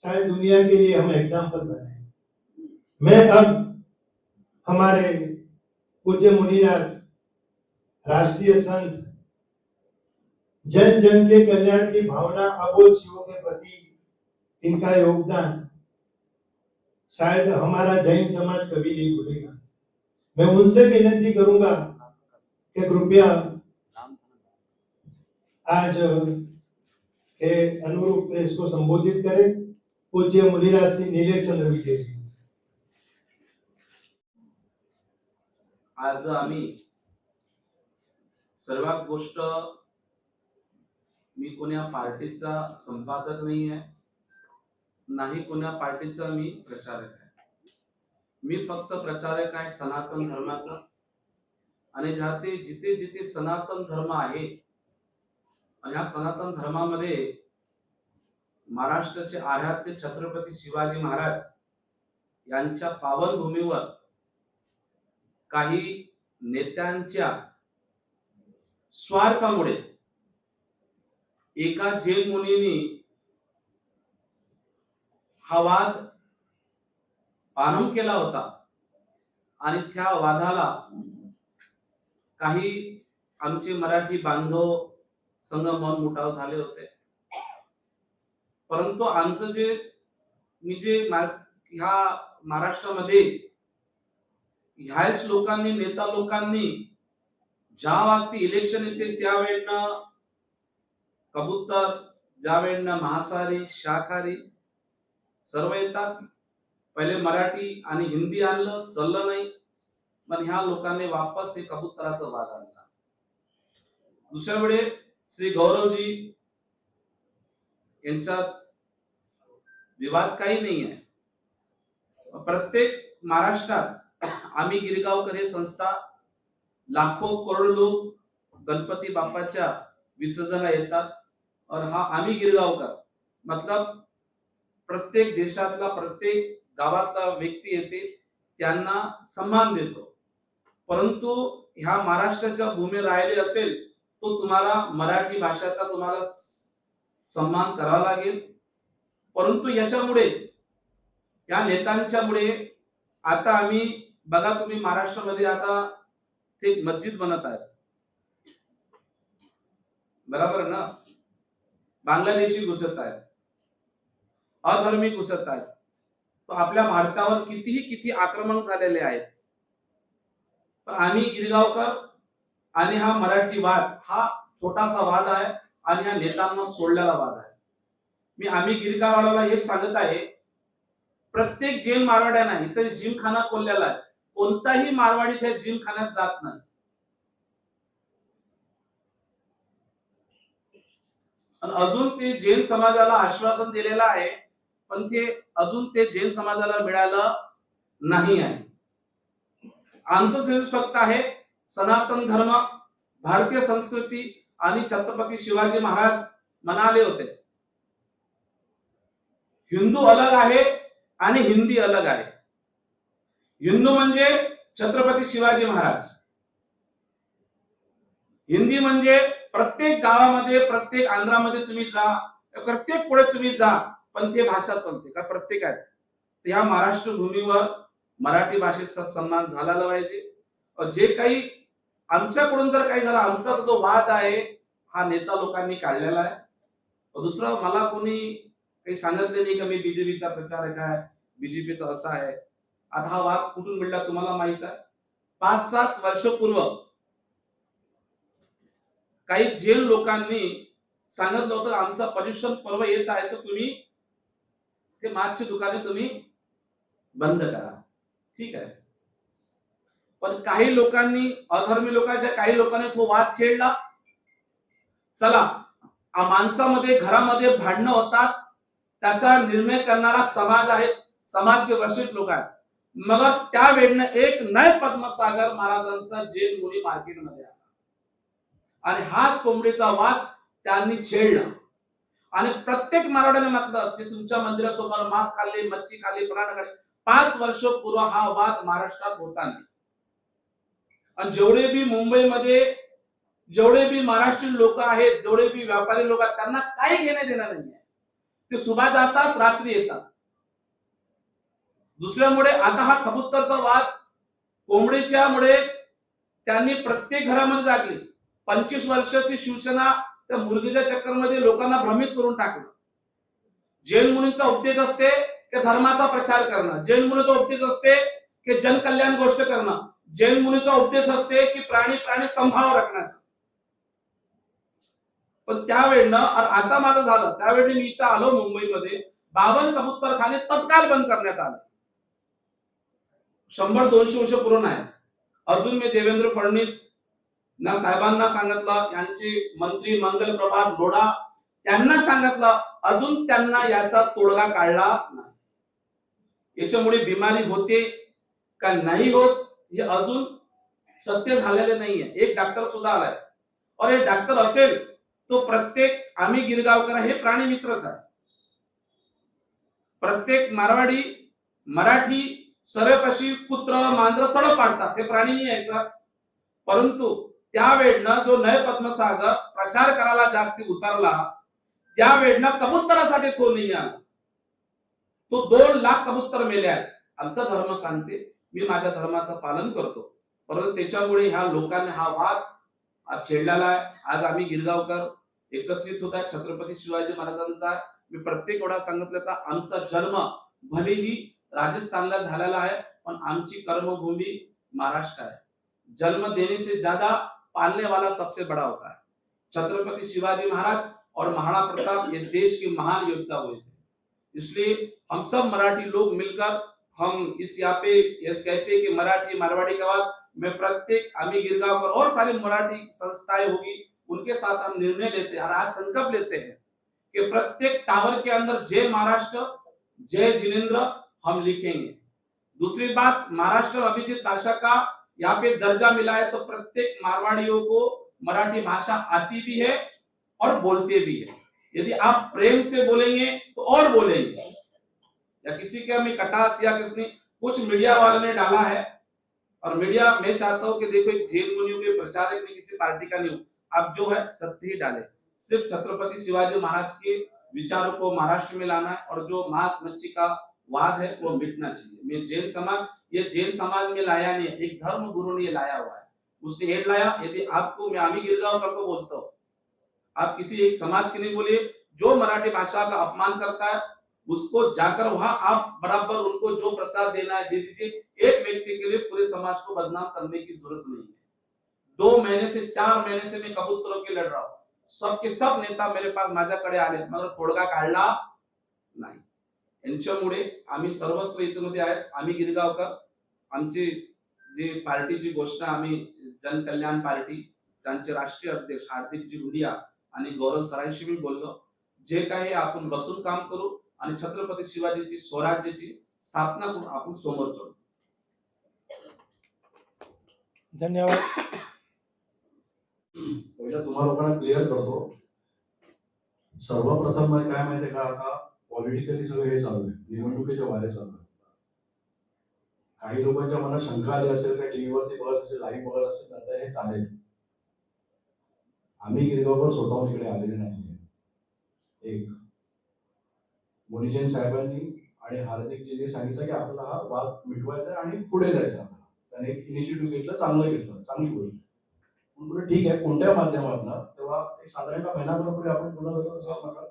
शायद दुनिया के लिए हम एग्जाम्पल बने। मैं अब हमारे पूज्य मुनिराज राष्ट्रीय संत जन जन के कल्याण की भावना अबोध जीवों के प्रति इनका योगदान शायद हमारा जैन समाज कभी नहीं भूलेगा। मैं उनसे विनती करूंगा कि कृपया आज के अनुरूप प्रेस को संबोधित करें। पूज्य मुनिराज सिंह नीलेश चंद्र विजय जी। आज आम्ही सर्वात गोष्ट, मी कोण्या पार्टीचा संपादक नाही आहे, नाही कोण्या पार्टीचा मी प्रचारक आहे। मी फक्त प्रचारक आहे सनातन धर्माचा। आणि जाते जिथे जिथे सनातन धर्म आहे आणि या सनातन धर्मामध्ये महाराष्ट्राचे आराध्य छत्रपती शिवाजी महाराज यांच्या पावन भूमीवर काही नेत्यांच्या स्वार्थामुळे एका जैन मुनींनी हा वाद आरंभ केला होता आणि त्या वादाला काही आमचे मराठी बांधव संघ मनमुटाव झाले होते। परंतु आमचं जे ह्या महाराष्ट्रामध्ये ह्याच लोकांनी, नेता लोकांनी ज्या वक्ती इलेक्शन येते त्यावेळेला कबूतर, ज्यावेळेला मांसाहारी, शाकाहारी सर्व येतात। पहिले मराठी आणि हिंदी आणलं, चाललं नाही, पण ह्या लोकांनी वापस हे कबूतराचा वाद आणला। दुसऱ्या वेळे श्री गौरवजी यांच्यात विवाद काही नाही आहे। प्रत्येक महाराष्ट्रात आम्ही गिरगावकर हे संस्था लाखो करोडो लोक गणपती बाप्पाच्या विसर्जनाला येतात और हा आम्ही गिरगावकर मतलब प्रत्येक देशातला, प्रत्येक गावातला व्यक्ती येते, त्यांना सन्मान देतो। परंतु ह्या महाराष्ट्राच्या भूमीवर राहिले असेल तो तुम्हाला मराठी भाषेचा तुम्हाला सन्मान करावा लागेल। परंतु याच्यामुळे या नेत्यांच्यामुळे आता आम्ही बघा, तुम्ही महाराष्ट्रामध्ये आता ते मस्जिद बनत आहेत, बरोबर ना? बांगलादेशी घुसत आहेत, अधर्मी घुसत आहेत, तो आपल्या भारतावर किती आक्रमण झालेले आहेत। पण आम्ही गिरगावकर आणि हा मराठी वाद हा छोटासा वाद आहे आणि या नेत्यांना सोडलेला वाद आहे। मी आम्ही गिरगाववाल्याला हे सांगत आहे, प्रत्येक जैन मारवाड्यांना इथे जिमखाना खोललेला आहे, कोणताही मारवाडी त्या जिमखान्यात जात नाही। आणि अजून ते जैन समाजाला आश्वासन दिलेलं आहे, पण ते अजून ते जैन समाजाला मिळालं नाही आहे। आमचं सेन्स फक्त आहे सनातन धर्म, भारतीय संस्कृती आणि छत्रपती शिवाजी महाराज म्हणाले होते हिंदू अलग आहे आणि हिंदी अलग आहे। हिंदू म्हणजे छत्रपती शिवाजी महाराज, हिंदी म्हणजे प्रत्येक गावामध्ये, प्रत्येक आंध्रामध्ये तुम्ही जा, प्रत्येक पुढे तुम्ही जा, पण ते भाषा चालते का प्रत्येक आहे। या महाराष्ट्र भूमीवर मराठी भाषेचा सन्मान झाला पाहिजे। जे काही आमच्याकडून जर काही झालं, आमचा जो वाद आहे हा नेता लोकांनी काढलेला आहे। दुसरं मला कोणी काही सांगितलं नाही की मी बीजेपीचा प्रचारक आहे, बीजेपीचा असा आहे। आता हा वाद कुठून मिळाला तुम्हाला माहित आहे? 5-7 वर्षापूर्वी काही जैन लोकांनी सांगितलं होतं आमचा पर्युषण पर्व येत आहे, तर तुम्ही ते मागची दुकाने तुम्ही बंद करा, ठीक आहे। पण काही लोकांनी, अधर्मी लोकांच्या काही लोकांनी तो वाद छेडला। चला, माणसामध्ये घरामध्ये भांडणं होतात, त्याचा निर्णय करणारा समाज आहे, समाजचे वरिष्ठ लोक आहेत। मग त्या वेळेने एक नय पद्मसागर महाराजांचा जैन मुनी मार्केटमध्ये आला आणि हाच कोंबडीचा वाद त्यांनी छेडला। आणि प्रत्येक मारवाड्याने म्हटलं की तुमच्या मंदिरासमोर मांस खाल्ले, मच्छी खाल्ली, पराठा खाल्ले। 5 वर्षापूर्वी हा वाद महाराष्ट्रात होता नाही। आणि जेवढे बी मुंबईमध्ये जेवढे बी महाराष्ट्रीयन लोक आहेत, जेवढे बी व्यापारी लोक आहेत, त्यांना काही घेणे देणं नाही आहे। ते सुबह जातात रात्री येतात. दुसऱ्यामुळे आता हा कबूतरचा वाद कोंबडीच्या मुळे त्यांनी प्रत्येक घरामध्ये जागली. 25 वर्षाची शिवसेना त्या मुलगीच्या चक्करमध्ये लोकांना भ्रमित करून टाकलं. जैन मुनीचा उपदेश असते की धर्माचा प्रचार करणं, जैन मुनीचा उपदेश असते की जनकल्याण गोष्ट करणं, जैन मुनीचा उपदेश असते की प्राणी संभाव राखण्याचा. पण त्यावेळेनं आता माझं झालं, त्यावेळी मी इथं आलो मुंबईमध्ये, 52 कबूतरखाने तत्काळ बंद करण्यात आले. 100-200 वर्ष पूर्ण आहे. अजून मी देवेंद्र फडणवीस ना साहेबांना सांगितलं, यांचे मंत्री मंगल प्रभात लोढा त्यांना सांगितलं, अजून त्यांना याचा तोडगा काढला नाही. याच्यामुळे बिमारी होते का नाही होत हे अजून सत्य झालेले नाहीये. एक डॉक्टर सुद्धा आलाय, और हे डॉक्टर असेल तो प्रत्येक आम्ही गिरगावकर हे प्राणी मित्रच आहे. प्रत्येक मारवाडी मराठी सर्वपशी कुत्र मांजर सडक पाडतात, हे प्राणी नाही आहेत का? परंतु त्यावेळेनं जो नय पद्मसागर प्रचार करायला जागतिक उतरला, त्यावेळेनं कबुतरासाठी तो नाही आला. तो 2 लाख कबूतर मेले आहेत. आमचा धर्म सांगते, मी माझ्या धर्माचं पालन करतो, परंतु त्याच्यामुळे ह्या लोकांनी हा वाद आज छेडलेला आहे. आज आम्ही गिरगावकर एकत्रित होत आहे छत्रपती शिवाजी महाराजांचा. मी प्रत्येक वेळा सांगितलं तर आमचा जन्म भलेही राजस्थानला झालेला आहे, पण आमची कर्मभूमी महाराष्ट्र आहे. जन्म देने से ज्यादा पालने वाला सबसे बड़ा होता है. छत्रपति शिवाजी महाराज और महाराणा प्रताप ये देश के महान योद्धा हुए थे. इसलिए हम सब मराठी लोग मिलकर हम इस यहाँ पे कहते हैं कि मराठी मारवाड़ी के बाद में प्रत्येक आम्ही गिरगांव और सारी मराठी संस्थाएं होगी, उनके साथ हम निर्णय लेते हैं और आज संकल्प लेते हैं कि प्रत्येक टावर के अंदर जय महाराष्ट्र जय जिनेंद्र हम लिखेंगे. दूसरी बात, महाराष्ट्र अभिजित भाषा का यहाँ पे दर्जा मिला है, तो प्रत्येक मारवाड़ियों को मराठी भाषा आती भी है और बोलते भी है. यदि आप प्रेम से बोलेंगे तो और बोलेंगे, या किसी के हमें कटास या किसने कुछ मीडिया वाले ने डाला है, और मीडिया मैं चाहता हूं कि देखो एक जैन मुनियों के प्रचारक में किसी पार्टी का नहीं हूं, आप जो है सत्य ही डाले. सिर्फ छत्रपति शिवाजी महाराज के विचारों को महाराष्ट्र में लाना है, और जो मांस मच्छी का वाद है वो मिटना चाहिए. मैं जैन समाज, ये जैन समाज में लाया नहीं है, एक धर्म गुरु ने ये लाया हुआ है, उसने ये लाया. यदि आपको, मैं आमी गिरगांवकर को बोलता हूँ, आप किसी एक समाज के नहीं बोलिए, जो मराठी भाषा का अपमान करता है उसको जाकर वहां आप बराबर उनको जो प्रसाद देना है दे दीजिए. एक व्यक्ति के लिए पूरे समाज को बदनाम करने की जरूरत नहीं है. 2 महीने से 4 महीने से मैं कबूतरों के लढ रहा हूं. सबके सब नेता मेरे पास माझ्याकडे आले, मगर तोडगा काढला नाही. यांच्यामुळे आम्ही सर्वत्र इथमध्ये आहेत. आम्ही गिरगावकर, आमची जी पार्टीची घोषणा आम्ही जनकल्याण पार्टी, ज्यांचे राष्ट्रीय अध्यक्ष हार्दिकजी हुडिया आणि गौरव सरांशी मी बोललो, जे काही आपण बसून काम करू आणि छत्रपती शिवाजीची स्वराज्याची स्थापना करून आपण समोर जाऊ. धन्यवाद. पहिला तुम्हा लोकांना क्लिअर करतो. सर्वप्रथम काय माहितीये का, आता पॉलिटिकली सगळं हे चालू आहे, निवडणुकीच्या वारे चालू आहे. काही लोकांच्या मनात शंका आली असेल, काही टीव्हीवरती बघत असेल, लाईव्ह बघत असेल, आता हे चालेल. आम्ही गिरगावकर स्वतःहून इकडे आलेले नाहीये. एक मुनिजैन साहेबांनी आणि हार्दिकजींनी सांगितलं की आपला हा वाद मिटवायचा आणि पुढे जायचं आपल्याला. त्याने एक इनिशिएटिव्ह घेतलं, चांगलं घेतलं, चांगली गोष्ट. म्हणून ठीक आहे, कोणत्या माध्यमातून, तेव्हा एक साधारणतः महिनाभरापूर्वी आपण पुन्हा मला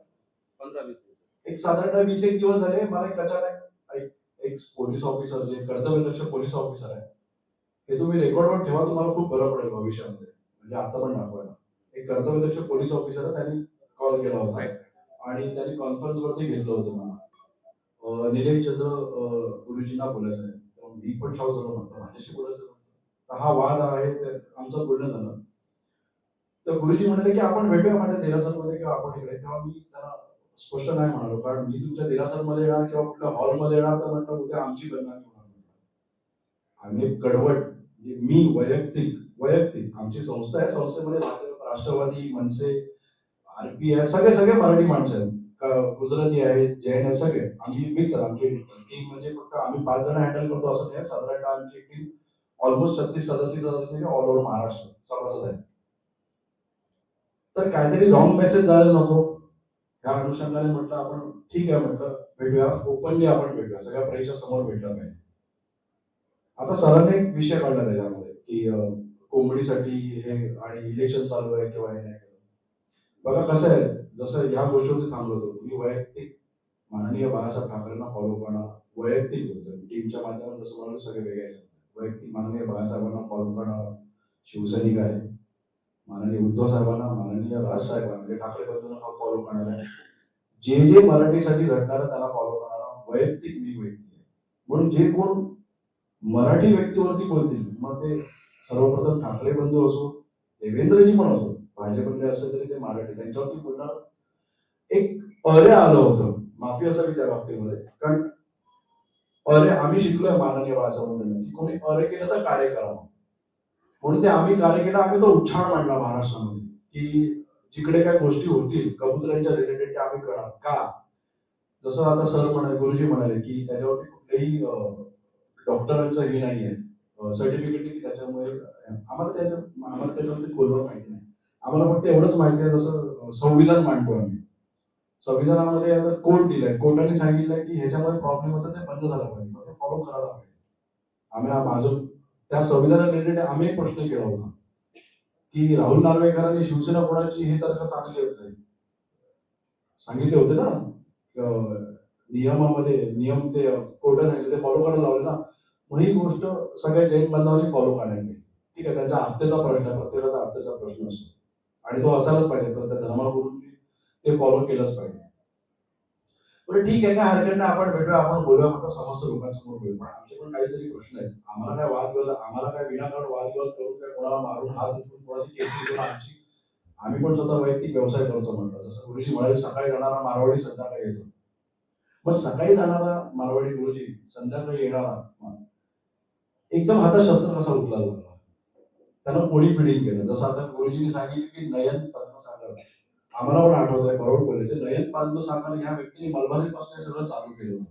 15-20 एक साधारणतः 20 दिवस झाले. मला एक अचानक एक पोलीस ऑफिसर, जे कर्तव्यदक्ष पोलीस ऑफिसर आहे, हे तुम्ही रेकॉर्डवर ठेवा, तुम्हाला खूप बरं पडेल भविष्यामध्ये, म्हणजे आता पण दाखवायला. एक कर्तव्यदक्ष पोलीस ऑफिसर आहे, त्यांनी कॉल केला होता आणि त्यांनी कॉन्फरन्स वरती घेतलं होतं मला. निलेश चंद्र गुरुजींना बोलायचं आहे, मी पण शॉक झालो, म्हटलं माझ्याशी बोलायचं. हा वाद आहे, ते आमचं बोलणं झालं. तर गुरुजी म्हणाले की आपण भेटूया माझ्या देरासरमध्ये किंवा आपण इकडे. तेव्हा मी त्यांना स्पष्ट नाही म्हणालो, कारण मी तुमच्या देरासरमध्ये येणार किंवा कुठल्या हॉलमध्ये येणार तर म्हटलं उद्या आमची बदनामी होणार. आम्ही कडवट, मी वैयक्तिक आमची संस्था आहे, संस्थेमध्ये राष्ट्रवादी, मनसे, आरपी आहे, सगळे मराठी माणसं आहेत, गुजराती आहेत, जैन आहे, सगळे आम्ही मिक्स आहे. आमची टीम म्हणजे फक्त आम्ही 5 जण हँडल करतो असं नाही. साधारणतः आमची team almost 36-37 all over Maharashtra सभासद आहे. तर काहीतरी रॉंग मेसेज जायला नको. ह्या अनुषंगाने म्हटलं आपण ठीक आहे, म्हटलं भेटूया, ओपनली आपण भेटूया, सगळ्या परीक्षा समोर भेटलं पाहिजे. आता सरांनी एक विषय काढला त्याच्यामध्ये की कोंबडीसाठी हे आणि इलेक्शन चालू आहे किंवा हे नाही. बघा कसं आहे, जसं ह्या गोष्टीवरती थांबलो होतो, तुम्ही वैयक्तिक माननीय बाळासाहेब ठाकरेंना फॉलो करणं, वैयक्तिक होतं टीमच्या माध्यमातून जसं म्हणून सगळे वेगळे आहेत. वैयक्तिक माननीय बाळासाहेबांना फॉलो करणं शिवसैनिक आहे, माननीय उद्धव साहेबांना, माननीय राजसाहेबांना म्हणजे ठाकरे बंधूंना फॉलो करणार आहे, जे जे मराठीसाठी झटणारं त्याला फॉलो करणारा वैयक्तिक मी व्यक्ती आहे. म्हणून जे कोण मराठी व्यक्तीवरती बोलतील मग ते सर्वप्रथम ठाकरे बंधू असो, देवेंद्रजी पण असो, भाजपमध्ये असले तरी ते मराठी, त्यांच्यावरती बोलणार एक आलं होतं, माफी असावी त्या बाबतीमध्ये. कारण आम्ही शिकलोय माननीय बाळासाहेबांकडून की कोणी केलं तर कार्य करावं, म्हणून ते आम्ही कार्य केलं. आम्ही तो उच्चार मांडला महाराष्ट्रामध्ये की जिकडे काय गोष्टी होतील कबुतरांच्या रिलेटेड आम्ही करणार का. जसं आता सर म्हणाले, गुरुजी म्हणाले की त्याच्यावरती कुठलेही डॉक्टरांचं हे नाही आहे सर्टिफिकेट की त्याच्यामुळे आम्हाला त्याच्यावरती खोलवर माहिती नाही. आम्हाला फक्त एवढंच माहिती आहे, जसं संविधान मांडतो आम्ही, संविधानामध्ये आता कोर्ट दिलाय, कोर्टाने सांगितलंय की ह्याच्यामुळे प्रॉब्लेम होतं ते बंद झालं पाहिजे, ते फॉलो करायला पाहिजे. आम्ही माझं त्या संविधाना रिलेटेड आम्ही एक प्रश्न केला होता की राहुल नार्वेकरांनी शिवसेना कोणाची हे तर्क सांगितले होते ना, नियमामध्ये नियम ते कोर्टाने सांगितले ते फॉलो करायला लावले ना. मग ही गोष्ट सगळ्या जैन बांधवांनी फॉलो करायला. ठीक आहे, त्यांच्या आस्थेचा प्रश्न आहे, प्रत्येकाचा आस्थेचा प्रश्न असतो आणि तो असायलाच पाहिजे, तर त्या धर्मगुरूंनी ते फॉलो केलंच पाहिजे. बरं ठीक आहे, काय हरकत नाही, आपण भेटूया, आपण बोलूया, म्हटलं समस्त लोकांसमोर बोलू. पण आमचे पण काहीतरी प्रश्न आहेत, आम्हाला काय आम्हाला काय विनाकारण वादविवाद करून काय कोणाला मारून हात उचलून कोणाची केस घेऊन आम्ही पण स्वतः वैयक्तिक व्यवसाय करतो. म्हटलं जसं गुरुजी म्हणाले, सकाळी जाणारा मारवाडी संध्याकाळी येतो. मग सकाळी जाणारा मारवाडी गुरुजी संध्याकाळी येणारा एकदम हातात शस्त्र कसा उचलायला लागला, त्यानं कोणी फिडिंग केलं. जसं आता गुरुजींनी सांगितलं की नयन पद्मसागर, आम्हाला पण आठवत आहे, बरोबर बोलले ते, नयन पद्मसागर ह्या व्यक्तीने मलबारीपासून हे सगळं चालू केलं होतं.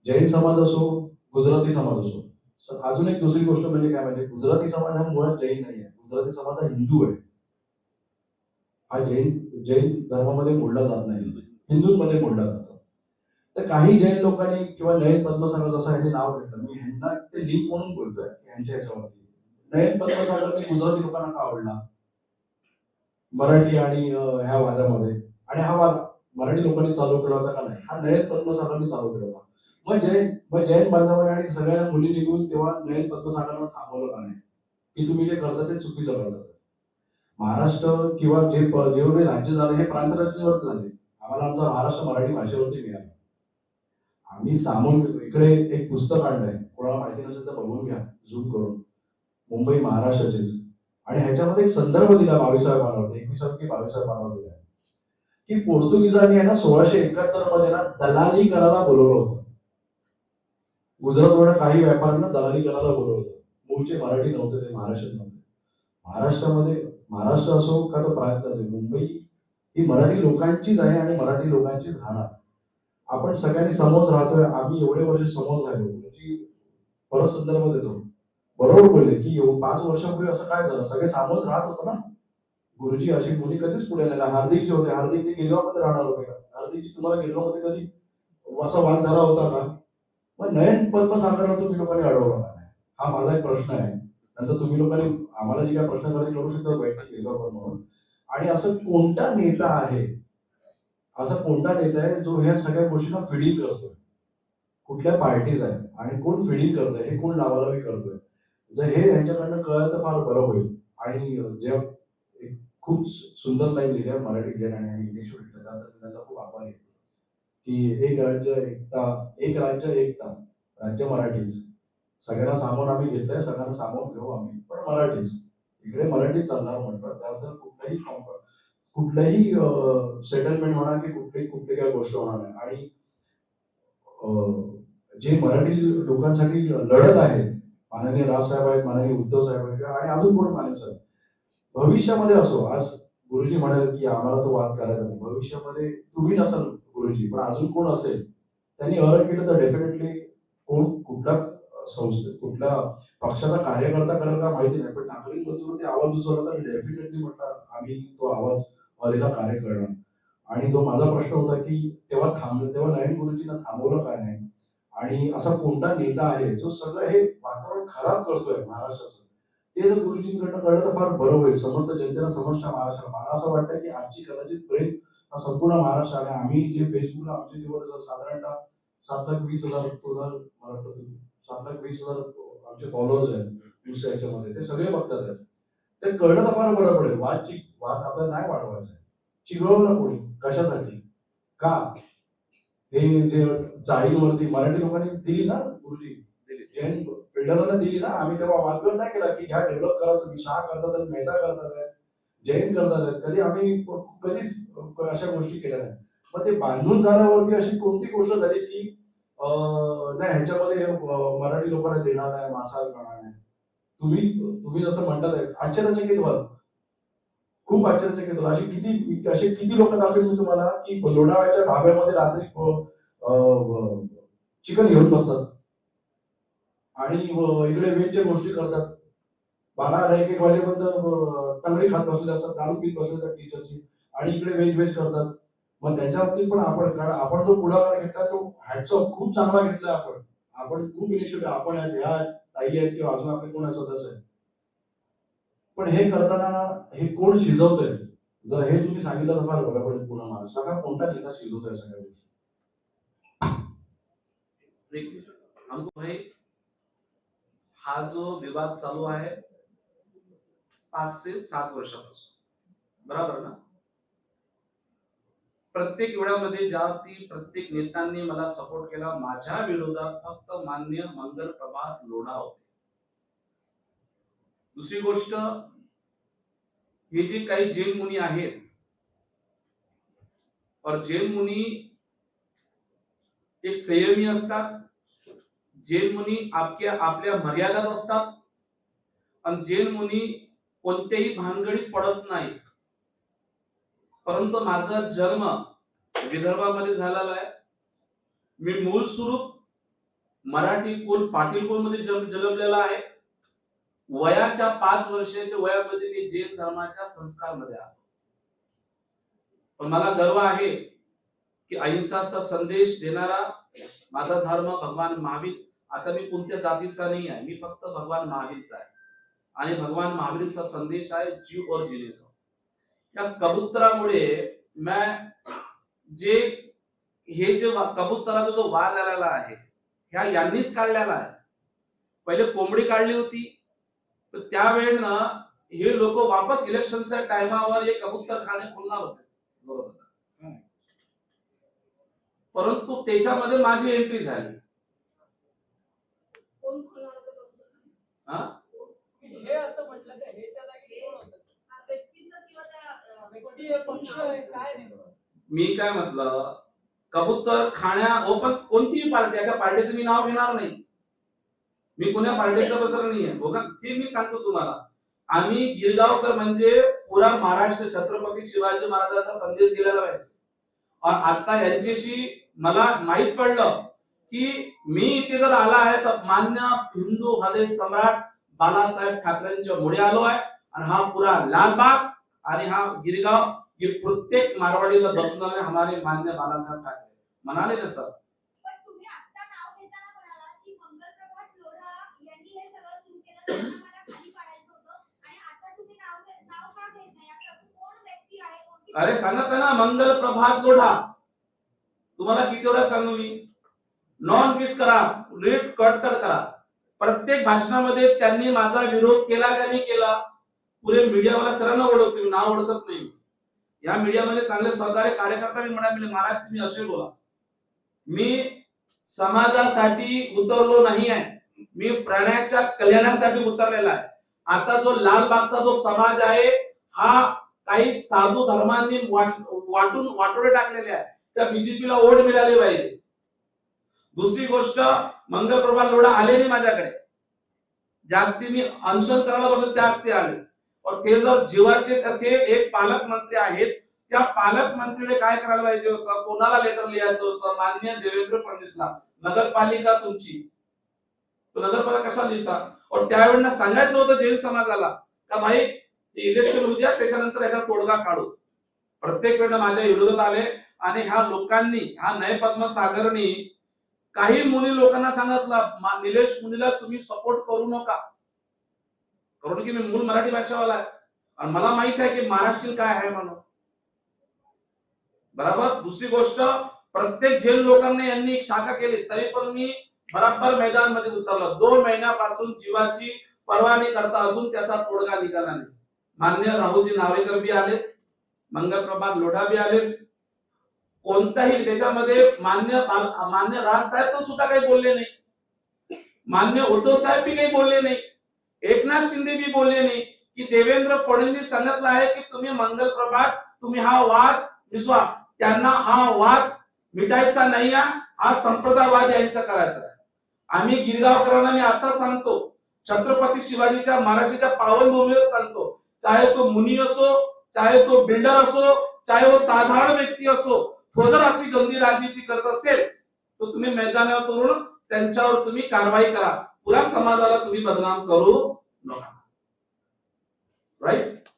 जैन समाज असो, गुजराती समाज असो. अजून एक दुसरी गोष्ट म्हणजे काय, म्हणजे गुजराती समाज हा मुळात जैन नाही आहे, गुजराती समाज हा हिंदू आहे. हा जैन धर्मामध्ये मोडला जात नाही, हिंदूंमध्ये मोडला जातो. तर काही जैन लोकांनी किंवा नयन पद्मसागर जसं ह्यांनी नाव घेतलं, मी ह्यांना ते लिंक म्हणून बोलतोय ह्यांच्या ह्याच्यावरती. नयन पद्मसागरने गुजराती लोकांना का आवडला मराठी आणि ह्या वादामध्ये, आणि हा वाद मराठी लोकांनी चालू केला होता का नाही, हा नयन पद्मसागरने चालू केला होता. मग जैन बांधवांनी आणि सगळ्या मुली निघून तेव्हा नयन पद्मसागरनं थांबवलं का नाही की तुम्ही जे करता ते चुकीचं करतात. महाराष्ट्र किंवा जेवढे राज्य झाले हे प्रांत रचनेवरती झाले. आम्हाला आमचा महाराष्ट्र मराठी भाषेवरती मिळाला. आम्ही इकडे एक पुस्तक आणलंय, कोणाला माहिती नसेल तर बघून घ्या झूम करून, मुंबई महाराष्ट्राचीच, आणि ह्याच्यामध्ये एक संदर्भ दिला 22व्या पानावर, 21व्या की 22व्या पानावर दिला की पोर्तुगीजांनी आहे ना 1671 मध्ये ना दलाली करायला बोलवलं होतं. गुजरातवर काही व्यापाऱ्यांना दलाली करायला बोलवलं होतं. मूळचे मराठी नव्हते, ते महाराष्ट्रात नव्हते. महाराष्ट्रामध्ये महाराष्ट्र असो का तो प्रांत असो, मुंबई ही मराठी लोकांचीच आहे आणि मराठी लोकांचीच राहणार. आपण सगळ्यांनी समोर राहतोय, आम्ही एवढे वर्ष समोर राहिलो की परत संदर्भ देतो. बरोबर बोलले की 5 वर्षापूर्वी असं काय झालं, सगळे सामोर राहत होतं ना. गुरुजी अशी मुली कधीच पुढे नाही. हार्दिकजी होते, हार्दिकजी गिरगावमध्ये राहणार होते का, हार्दिकजी तुम्हाला गिरगावमध्ये कधी असा वाद झाला होता का. मग नयन पद्मसागरला तुम्ही लोकांनी अडवलं नाही, हा माझा एक प्रश्न आहे. नंतर तुम्ही लोकांनी आम्हाला जे काय प्रश्न करू शकता वैयक्तिक गिरगावर म्हणून. आणि असं कोणता नेता आहे, असा कोणता नेता आहे जो ह्या सगळ्या गोष्टींना फिडिंग करतोय, कुठल्या पार्टीज आहे आणि कोण फिडिंग करतोय, हे कोण लावालावी करतोय. जर हे यांच्याकडनं कळलं तर फार बरं होईल. आणि जे खूप सुंदर लाईन लिहिल्या मराठी जैन आणि इंग्लिश त्यांचा खूप आभार आहे की एक राज्य एकता, राज्य मराठीच, सगळ्यांना सामोर आम्ही घेतलंय, सगळ्यांना सामोर घेऊ आम्ही, पण मराठीच, इकडे मराठीच चालणार म्हटलं. त्यानंतर कुठल्याही सेटलमेंट म्हणा की कुठली काही गोष्ट होणार नाही. आणि जे मराठी लोकांसाठी लढत आहेत, माननीय राजसाहेब आहेत, माननीय उद्धव साहेब आहेत, आणि अजून कोण माननीय साहेब, भविष्यामध्ये असो, आज गुरुजी म्हणाले की आम्हाला तो वाद करायचा नाही, भविष्यामध्ये तुम्ही नसाल गुरुजी, पण अजून कोण असेल त्यांनी केलं तर डेफिनेटली कोण कुठल्या कुठल्या पक्षाचा कार्यकर्ता करेल का माहिती नाही, पण ठाकरेंबद्दल ते आवाज उचलला तर डेफिनेटली म्हटलं आम्ही तो आवाज अरेला कार्य करणार. आणि जो माझा प्रश्न होता की तेव्हा नवीन गुरुजींना थांबवलं काय नाही, आणि असा कोणता नेता आहे जो सगळं हे वातावरण खराब करतोय महाराष्ट्राचं, ते जर गुरुजींकडनं कळलं तर फार बरं होईल. समस्त जनतेला, समजच्या महाराष्ट्राला. मला असं वाटतं की आजची कदाचित प्रेस हा संपूर्ण महाराष्ट्र आहे. आम्ही जे फेसबुकला आमचे जेवढे साधारणतः 7,20,000 मला वाटतं 7,20,000 आमचे फॉलोअर्स आहेत न्यूज याच्यामध्ये, ते सगळे बघतात आहेत. ते कळलं तर फार बरं पडेल. वाद आपल्याला नाही वाढवायचा आहे. चिघळवलं कोणी कशासाठी, का? हे जे चाळींवरती मराठी लोकांनी दिली ना गुरुजी, जैन बिल्डरांना दिली ना, आम्ही तेव्हा वादविवाद नाही केला की ह्या डेव्हलप करा तुम्ही. शाह करतात आहेत, मेहता करतात आहेत, जैन करतात आहेत. कधी आम्ही कधीच अशा गोष्टी केल्या नाही. मग ते बांधून झाल्यावरती अशी कोणती गोष्ट झाली की नाही ह्याच्यामध्ये मराठी लोकांना देणार नाही, मांसाहार करणार नाही. तुम्ही जसं म्हणतात आश्चर्यचकित व्हाल, खूप आश्चर्यचकित व्हाल. असे किती लोक दाखवेल मी तुम्हाला की लोणावळ्याच्या ढाब्यामध्ये रात्री चिकन घेऊन बसतात आणि इकडे वेजच्या गोष्टी करतात. 12-1 वाजेपर्यंत तंगडी खात बसले असतात, दारू पीत बसले असतात टीचरची, आणि इकडे वेज करतात. मग त्याच्या बाबतीत पण आपण जो पुढाकार घेतला तो हॅट्स ऑफ, खूप चांगला घेतला. आपण खूप इनिशिएटिव्ह, आपण ह्या ताई आहेत किंवा अजून आपले कोण सदस्य आहेत. पण हे करताना हे कोण शिजवतंय, जर हे तुम्ही सांगितलं तर फार बरं पडेल. पूर्ण महाराष्ट्र कोणता नेता शिजवतोय सगळ्या गोष्टी? हमको भाई, हा जो विवाद चालू आहे 5 से 7 वर्षापासून, बरोबर ना? प्रत्येक वेळामध्ये ज्या प्रत्येक नेत्यांनी मला सपोर्ट केला, माझ्या विरोधात फक्त मान्य मंगल प्रभात लोढा होते. दुसरी गोष्ट, हे जे काही जैन मुनी आहेत, और जैन मुनी एक संयमी असतात. जैन मुनी आपल्या मर्यादात असतात, आणि जैन मुनी कोणत्याही भानगडीत पडत नाहीत. परंतु माझा जन्म विदर्भामध्ये झालेला आहे. मी मूळ स्वरूप मराठी कुल पाटील कुलमध्ये जन्मलेला आहे. वयाच्या 5 वर्षाच्या वयामध्ये मी जैन धर्माच्या संस्कारमध्ये आलो. पण मला गर्व आहे की अहिंसाचा संदेश देणारा माझा धर्म भगवान महावीर, आता मी कोणत्या जातीचा नाही आहे, मी फक्त भगवान महावीरचा आहे. आणि भगवान महावीरचा संदेश आहे जीव और जीने दो. या कबुतरामुळे हे जे कबुतराचा जो वाद आलेला आहे, ह्या यांनीच काढलेला आहे. पहिले कोंबडी काढली होती, तर त्यावेळेनं हे लोक वापस इलेक्शनच्या टायमावर हे कबूतर खाणे खुलणार होते, बरोबर. परंतु त्याच्यामध्ये माझी एंट्री झाली. हे असं म्हटलं का ह्याच्या जागी कोण होतं? व्यक्तीचं किंवा त्या व्यक्ती पक्ष काय नाही? मी काय म्हटलं, कबूतर पण कोणतीही पार्टी, त्या पार्टीचं मी नाव घेणार नाही. मी कोण्या पार्टीच्या बद्दल नाही आहे बघा, ते मी सांगतो तुम्हाला. आम्ही गिरगावकर म्हणजे पुरा महाराष्ट्र छत्रपती शिवाजी महाराजांचा संदेश दिलेला पाहिजे. आता यांच्याशी मला माहित पडलं की मी इथे जर आला आहे तर मान्य हिंदू हृदय सम्राट बाळासाहेब ठाकरेंच्या मुळे आलो आहे. आणि हा पुरा लालबाग आणि हा गिरगाव, ये प्रत्येक मारवाडीला बसणारे हमारे मान्य बाळासाहेब ठाकरे म्हणाले ना सर. पण तुम्ही आता नाव घेताना म्हणाला की मंगल प्रभात लोढा यांनी हे सगळं सुरू केलं, त्यांना मला खाली पाडायचं होतं, आणि आता तुम्ही नाव का घेत नाही? आता कोण व्यक्ती आहे, कोणती? अरे सांगत ना, मंगल प्रभात लोढा. तुम्हाला किती वेळा सांगू मी, नॉन किस करा, रीड कट करा. प्रत्येक भाषणामध्ये त्यांनी माझा विरोध केला का नाही केला? पुरे मीडियावाला सरांना ओळखतो, नाव ओळखत नाही. या मीडियामध्ये चांगले सहकार्य कार्यकर्ता मी म्हणाले, महाराज तुम्ही असे बोला. मी समाजासाठी उतरलो नाही आहे, मी प्राण्याच्या कल्याणासाठी उतरलेला आहे. आता जो लालबागचा जो समाज आहे, हा काही साधू धर्मांनी वाटोळे टाकलेले आहे. त्या बीजेपीला वोट मिळाले पाहिजे. दुसरी गोष्ट, मंगल प्रभात लोढा आले नाही माझ्याकडे. जागती मी अनशन करायला बघतो त्या ते आले. और ते जर जीवाचे ते एक पालकमंत्री आहेत, त्या पालकमंत्रीने काय करायला पाहिजे होतं, कोणाला लेटर लिहायचं होतं? माननीय देवेंद्र फडणवीसला. नगरपालिका तुमची, तो नगरपालिका कशा लिहिता? और त्यावेळेला सांगायचं होतं जैन समाजाला का भाई इलेक्शन होऊ द्या, त्याच्यानंतर याचा तोडगा काढू. प्रत्येक वेळेला माझ्या विरोधात आले आणि ह्या लोकांनी, ह्या न्याय पद्मसागरनी काही मुनी लोकांना सांगितलं निलेश मुनीला तुम्ही सपोर्ट करू नका, कारण की मी मूळ मराठी भाषावाला आहे आणि मला माहित आहे की महाराष्ट्रीयन काय आहे म्हणून. बरोबर. दुसरी गोष्ट, प्रत्येक जैन लोकांनी यांनी एक शाखा केली, तरी पण मी बराबर मैदानामध्ये उतरलो. 2 महिन्यापासून जीवाची पर्वा न करता अजून त्याचा तोडगा निघाला नाही. मान्य राहुलजी नार्वेकर बी आले, मंगलप्रभात लोढा बी आले, कोणताही त्याच्यामध्ये मान्य राज साहेब पण सुद्धा काही बोलले नाही, मान्य उद्धव साहेब बी काही बोलले नाही, एकनाथ शिंदे बी बोलले नाही की देवेंद्र फडणवीस सांगितलं आहे की तुम्ही मंगलप्रभात तुम्ही हा वाद मिसवा. त्यांना हा वाद मिटायचा नाही, हा संप्रदायवाद यांचा करायचा आहे. आम्ही गिरगावकरांना मी आता सांगतो, छत्रपती शिवाजीच्या महाराष्ट्राच्या पावनभूमीवर सांगतो, चाहे तो मुनी असो, चाहे तो बिल्डर असो, चाहे वो साधारण व्यक्ती असो, तो जर अशी गंदी राजनीती करत असेल तर तुम्ही मैदानावर उतरून त्यांच्यावर तुम्ही कारवाई करा. पुरा समाजाला तुम्ही बदनाम करू नका. राईट.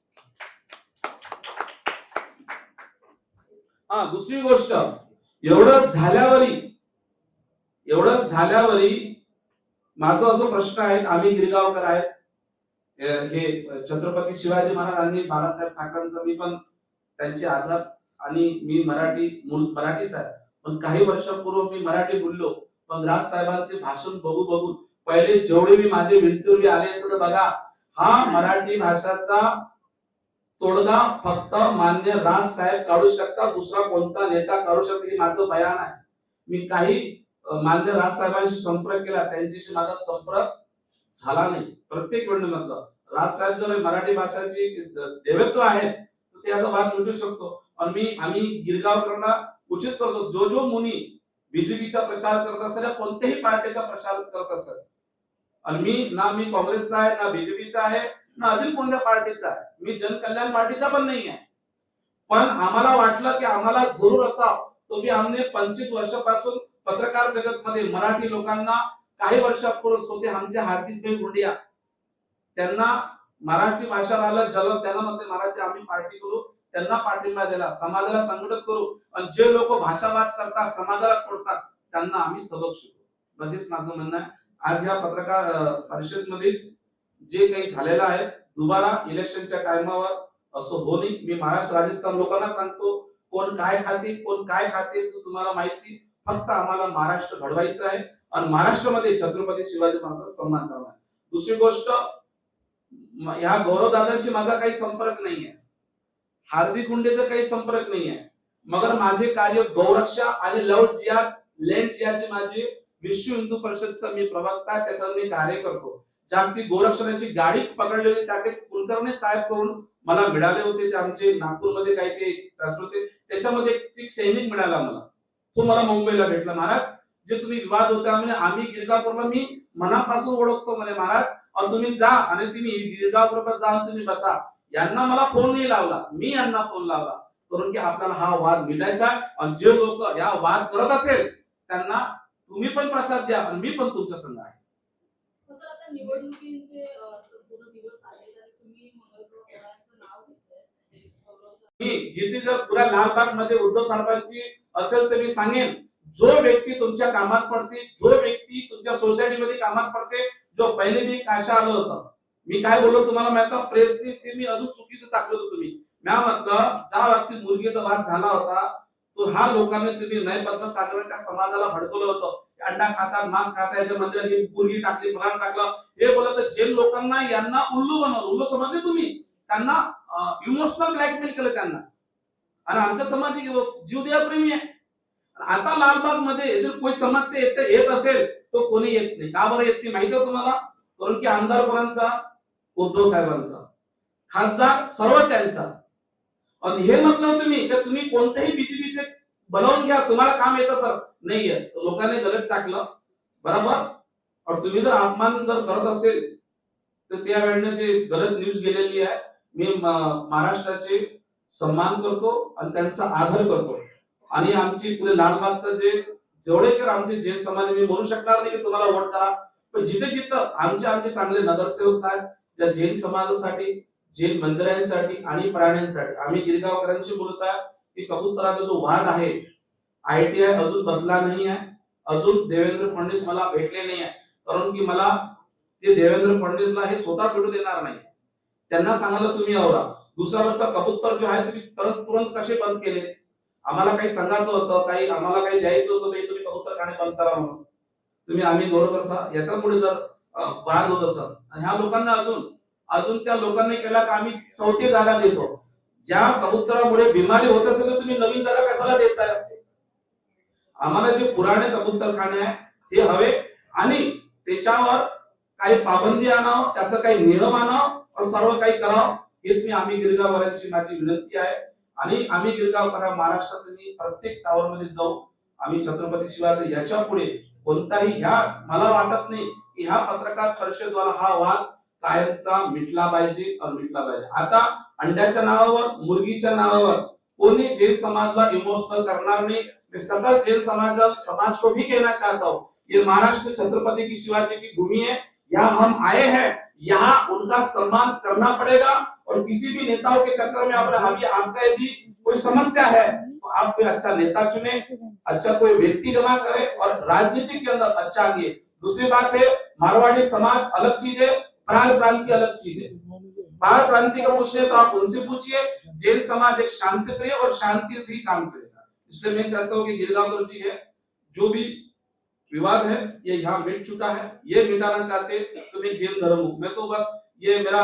हा, दुसरी गोष्ट, एवढं झाल्यावरी माझं असं प्रश्न आहे, आम्ही गिरगावकर आहेत, हे छत्रपती शिवाजी महाराजांनी बाळासाहेब ठाकरेंचं मी पण त्यांचे आधार आणि मी मराठीच आहे, पण काही वर्षापूर्वी मी मराठी बोललो, पण राज साहेबांचे भाषण बघून पहिले जेवढे मी माझे इंटरव्ह्यू आले असं बघा, हा मराठी भाषाचा तोडगा फक्त मान्य राज साहेब काढू शकता, दुसरा कोणता नेता काढू शकता, हे माझं बयान आहे. मी काही मान्य राज साहेबांशी संपर्क केला, त्यांच्याशी माझा संपर्क झाला नाही. प्रत्येक वेळेला म्हटलं राज साहेब जर मराठी भाषाची देवत्व आहे तर त्याचा वाद मिटू शकतो. आणि आम्ही गिरगावकरांना उचित करतो, जो मुनी बीजेपीचा प्रचार करत असेल, कोणत्याही पार्टीचा प्रचार करत असेल, आणि मी काँग्रेसचा आहे, ना बीजेपीचा आहे, ना अजून कोणत्या पार्टीचा आहे, मी जनकल्याण पार्टीचा पण नाही आहे, पण आम्हाला वाटलं की आम्हाला जरूर असावं. तो भी हमने 25 वर्षापासून पत्रकार जगत मध्ये मराठी लोकांना काही वर्षापूर्वी होते आमचे हार्दिक भाई गुंडिया, त्यांना मराठी भाषा आलं जलद, त्यांना म्हणते मराठी आम्ही पार्टी करू, त्यांना पाठिंबा दिला, समाजाला संघटित करू, आणि जे लोक भाषावाद करतात, समाजाला तोडतात, त्यांना आम्ही सबक शिकवू. बसेच माझं म्हणणं आहे. आज या पत्रकार परिषदेमध्ये जे काही झालेलं आहे, दुबारा इलेक्शनच्या टायमावर असं हो नाही. मी महाराष्ट्र राजस्थान लोकांना सांगतो, कोण काय खाते तुम्हाला माहिती, फक्त आम्हाला महाराष्ट्र घडवायचं आहे आणि महाराष्ट्रामध्ये छत्रपती शिवाजी महाराजांचा सन्मान करणार. दुसरी गोष्ट, ह्या गौरव दादांशी माझा काही संपर्क नाहीये, हार्दिक गुंडेचा काही संपर्क नाहीये, मगर माझे कार्य गौरक्षा आणि लव जिहाद लँड जिहादचे माझे विश्व हिंदू परिषदचा मी प्रवक्ता, त्याच्यावर मी कार्य करतो. जागतिक गोरक्षणाची गाडी पकडलेली त्याचे कुलकर्णी साहेब करून मला मिळाले होते, ते आमचे नागपूरमध्ये काही ते होते, त्याच्यामध्ये एक सैनिक मिळाला मला, तो मला मुंबईला भेटला. महाराज, जे तुम्ही विवाद होता म्हणजे आम्ही गिरगावपूरला मी मनापासून ओळखतो म्हणे महाराज, आणि तुम्ही जा आणि तुम्ही गिरगावपूरला जाऊन तुम्ही बसा. यांना मला फोन नाही लावला, मी यांना फोन लावला, कारण की आपल्याला हा वाद मिटायचा, आणि जे लोक या वाद करत असेल त्यांना तुम्ही पण प्रसाद द्या आणि मी पण तुमच्या संग आहे. आता निवडणुकीचे पूर्ण दिवस आले तर तुम्ही मंगलप्रभातचं नाव घेतलंय, जिथे जर पुऱ्या लालबाग मध्ये उद्धव साहेबांची असेल तर मी सांगेन, जो व्यक्ती तुमच्या कामात पडते, जो व्यक्ती तुमच्या सोसायटीमध्ये कामात पडते, जो पहिले मी काशा आलं होतं, मी काय बोललो तुम्हाला माहिती, प्रेसने ते मी अजून चुकीचं टाकलं होतं. तुम्ही म्या म्हटलं ज्या व्यक्ती मुलगीचा वाद झाला होता तो हा लोकांनी तुम्ही न्याय पद्मसागरच्या समाजाला भडकवलं होतं, अंडा खातात, मांस खातात, याच्या मंदिरात मुलगी टाकली, फलान टाकलं, हे बोलत जैन लोकांना यांना उल्लू बनवलं. उल्लू समजले तुम्ही, त्यांना इमोशनल ब्लॅकमेल केलं त्यांना, आणि आमच्या समाज जीवदया प्रेमी आहे. आता लालबाग मध्ये जर कोणी समस्या येत असेल तो कोणी येत नाही. का बरं येत नाही माहिती आहे तुम्हाला? कारण की आमदारपणांचा, उद्धव साहेबांचा, खासदार सर्व त्यांचा, आणि हे म्हटलं तुम्ही की तुम्ही कोणत्याही बीजेपीचे बनवून घ्या, तुम्हाला काम येतं सर, नाही येत. लोकांनी गलत टाकलं, बरोबर. और तुम्ही जर अपमान जर करत असेल तर त्या वेळेने जे गलत न्यूज गेलेली आहे, मी महाराष्ट्राचे सन्मान करतो आणि त्यांचा आदर करतो. आणि आमची पुढे लालबागचं जेवढे आमचे जैन समाज, मी म्हणू शकणार नाही की तुम्हाला वोट करा, पण जिथे जिथं आमचे चांगले नगरसेवक आहेत, ज्या जैन समाजासाठी जेल बंदरांसाठी आणि प्राण्यांसाठी आम्ही गिरगावकरांशी बोलत आहे की कबुतराचा जो वाद आहे ITI अजून बसला नाही आहे. अजून देवेंद्र फडणवीस मला भेटले नाही आहे, कारण की मला ते देवेंद्र फडणवीसला हे स्वतः भेटू देणार नाही. त्यांना सांगायला तुम्ही आवरा. दुसरा गोष्ट कबूतर जो आहे तुम्ही तुरंत कसे बंद केले? आम्हाला काही सांगायचं होतं, काही आम्हाला काही द्यायचं होतं, तुम्ही कबूतर खाणे बंद करा म्हणून. तुम्ही आम्ही बरोबर याच्यामुळे जर वाद होत असत आणि ह्या लोकांना अजून त्या लोकांनी केला का आम्ही 4थी जागा देतो. ज्या कबुतरामुळे बिमारी होत असेल तर तुम्ही नवीन जागा कशाला देताय? आम्हाला जे पुराणे कबूतरखाने आहे ते हवे आणि त्याच्यावर काही पाबंदी आणावं, त्याचं काही नियम आणावं और सर्व काही करावं. हेच मी आम्ही गिरगावकरांची माझी विनंती आहे. आणि आम्ही गिरगावकर महाराष्ट्रातली प्रत्येक टावर मध्ये जाऊ. आम्ही छत्रपती शिवाजी याच्या पुढे कोणताही ह्या मला वाटत नाही की ह्या पत्रकार परिषदेद्वारा हा वाद कायमचा मिटला पाहिजे. आता अंड्याच्या नावावर, मुर्गीच्या नावावर कोणी जेल समाजला इमोशनल करणार नाही. मैं सकल जेल समाज को भी कहना चाहता हूँ, ये महाराष्ट्र छत्रपति की शिवाजी की भूमि है, यहाँ हम आए हैं, यहाँ उनका सम्मान करना पड़ेगा. और किसी भी नेताओं के चक्कर में आपका यदि कोई समस्या है तो आप कोई अच्छा नेता चुने, अच्छा कोई व्यक्ति जमा करे और राजनीति के अंदर अच्छा आगे. दूसरी बात है, मारवाड़ी समाज अलग चीज है, प्राण प्रांति अलग चीज है. बाहर प्रांति का पूछे तो आप उनसे पूछिए. जेल समाज एक शांति प्रिय और शांति से ही काम चलेगा. इसलिए मैं चाहता हूँ कि गिरगांव जी है जो भी विवाद है ये यहाँ मिट चुका है. ये मिटाना चाहते तो मैं जेल धर्म हूँ. मैं तो बस ये मेरा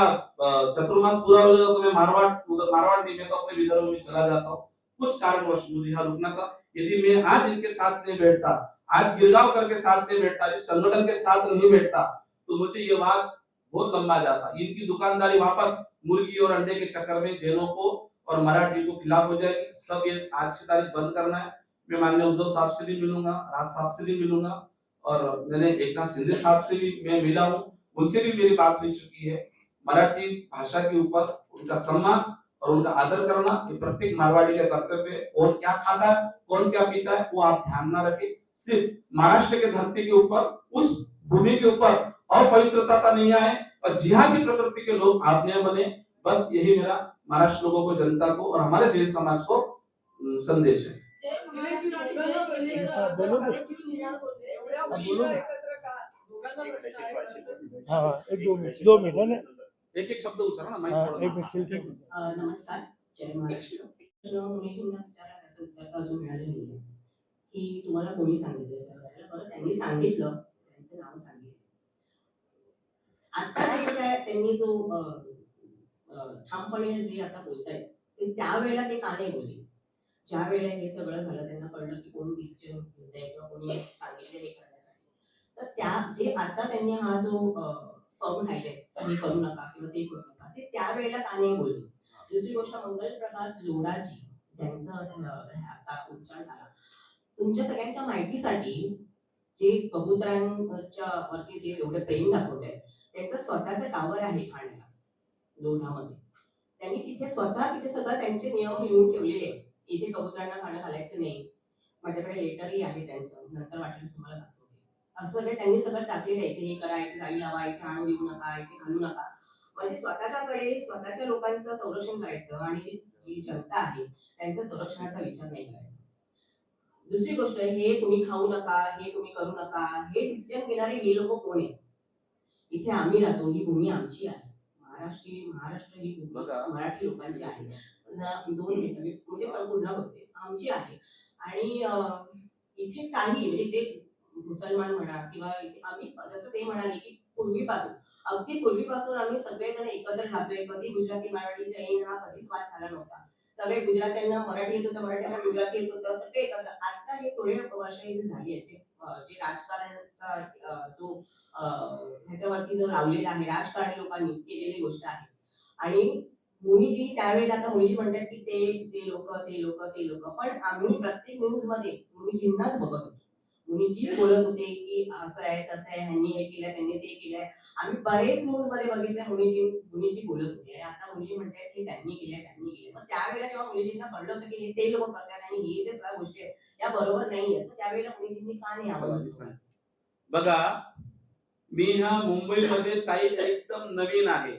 चतुर्मास पूरा हो जाएगा तो मैं मारवाड़ नहीं, मैं तो अपने विदर्भ में चला जाता हूँ. कुछ कारणवश मुझे यहाँ रुकना था. यदि मैं आज इनके साथ नहीं बैठता, आज गिरगांवकर के साथ नहीं बैठता, इस संगठन के साथ नहीं बैठता तो मुझे ये बात बहुत लंबा जाता. इनकी दुकानदारी वापस मुर्गी और अंडे के चक्कर में जेलों को और मराठी को खिलाफ हो जाएगी. सब ये आज की तारीख बंद करना है. मैं माननीय उद्धव साहब से भी मिलूंगा, राज साहब से भी मिलूंगा और मैंने एकनाथ शिंदे साहब से भी मैं मिला हूँ, उनसे भी मेरी बात हो चुकी है. मराठी भाषा के ऊपर उनका सम्मान और उनका आदर करना ये प्रत्येक मारवाड़ी का कर्तव्य है. कौन क्या खाता है, कौन क्या पीता है वो आप ध्यान ना रखें. सिर्फ महाराष्ट्र के धरती के ऊपर, उस भूमि के ऊपर अपवित्रता नहीं आए और जिहादी प्रकृति के लोग आप न बने. बस यही मेरा महाराष्ट्र लोगों को, जनता को और हमारे जेल समाज को संदेश है. हाँ, एक 2 मिनट है ना. एक शब्द उच्चारा ना माहिती हाँ, पडलं. एक मिनिट सेल्फी. नमस्कार, जय महाराष्ट्र. मुलींना विचारायला त्याचं उत्तर अजून मिळालेलं नाही की तुम्हाला कोणी सांगितलं सगळ्याला. बरं, त्यांनी सांगितलं, त्यांचं नाव सांगितलं. आता जे काय त्यांनी जो ठामपणे जे आता बोलतायत ते त्यावेळेला ते का नाही बोलले? ज्या वेळेला हे सगळं झालं त्यांना कळलं की कोण डिसिजन घेतंय किंवा कोणी सांगितलं हे करण्यासाठी. तर त्या जे आता त्यांनी हा जो फॉर्म राहिलाय हे करू नका किंवा ते करू नका, ते त्यावेळेला का नाही बोलले? दुसरी गोष्ट, मंगलप्रभात लोढाजी ज्यांचा आता उच्चार झाला, तुमच्या सगळ्यांच्या माहितीसाठी जे कबुतरांच्या वरती जे एवढे प्रेम दाखवत आहेत त्यांचं स्वतःचं टावर आहे ठाण्याला, लोढामध्ये. त्यांनी तिथे सगळं त्यांचे नियम लिहून ठेवलेले आहेत. इथे कबुतरांना खाणं घालायचं नाही. माझ्याकडे लेटरही आहे त्यांचं, नंतर वाटेल तुम्हाला दाखवते. असं सगळं त्यांनी सगळं टाकलेलं आहे. हे करा, इथे जाळी लावा, इथे आणून देऊ नका, इथे घालू नका. म्हणजे स्वतःच्याकडे स्वतःच्या लोकांचं संरक्षण करायचं आणि जी जनता आहे त्यांच्या संरक्षणाचा विचार नाही करायचा. दुसरी गोष्ट, हे तुम्ही खाऊ नका, हे तुम्ही करू नका, हे डिसिजन घेणारे हे लोक कोण आहेत? इथे आम्ही राहतो, ही भूमी आमची आहे. महाराष्ट्र ही भूमी मराठी लोकांची आहे. 2 मिनिटं मी म्हणजे पूर्ण करते. आमची आहे. आणि इथे काही म्हणजे ते मुसलमान म्हणा किंवा आम्ही जसं ते म्हणाले की अगदी पूर्वीपासून आम्ही सगळेजण एकत्र राहतोय. कधी गुजराती, मराठी, जैन हा कधीच वाद झाला नव्हता. सगळे गुजरात्यांना मराठी येत होतं, मराठ्यांना गुजराती येत होतं, सगळे एकत्र. आता हे थोडे वर्ष जे झाली आहेत जे राजकारणाचा जो ह्याच्यावरती जो लावलेला आहे, राजकारणी लोकांनी केलेली गोष्ट आहे. आणि मुनीजी त्यावेळेला, आता मुनीजी म्हणतात की ते लोक, पण आम्ही प्रत्येक न्यूज मध्ये मुनीजींनाच बघत होतो. मुनीजी बोलत होते की असं आहे तसं आहे, ह्यांनी हे केलं, त्यांनी ते केलंय. आम्ही बरेच न्यूज मध्ये बघितलं मुनीजी बोलत होते. आणि आता मुनीजी म्हणतात की त्यांनी केलंय. मग त्यावेळेला जेव्हा मुनीजींना कळलं होतं की हे ते लोक करतात आणि हे जे सगळ्या गोष्टी आहेत या बरोबर नाही आहेत, त्यावेळेला मुनीजींनी का नाही आवाज? बघा, मी ह्या मुंबईमध्ये ताई एकदम नवीन आहे.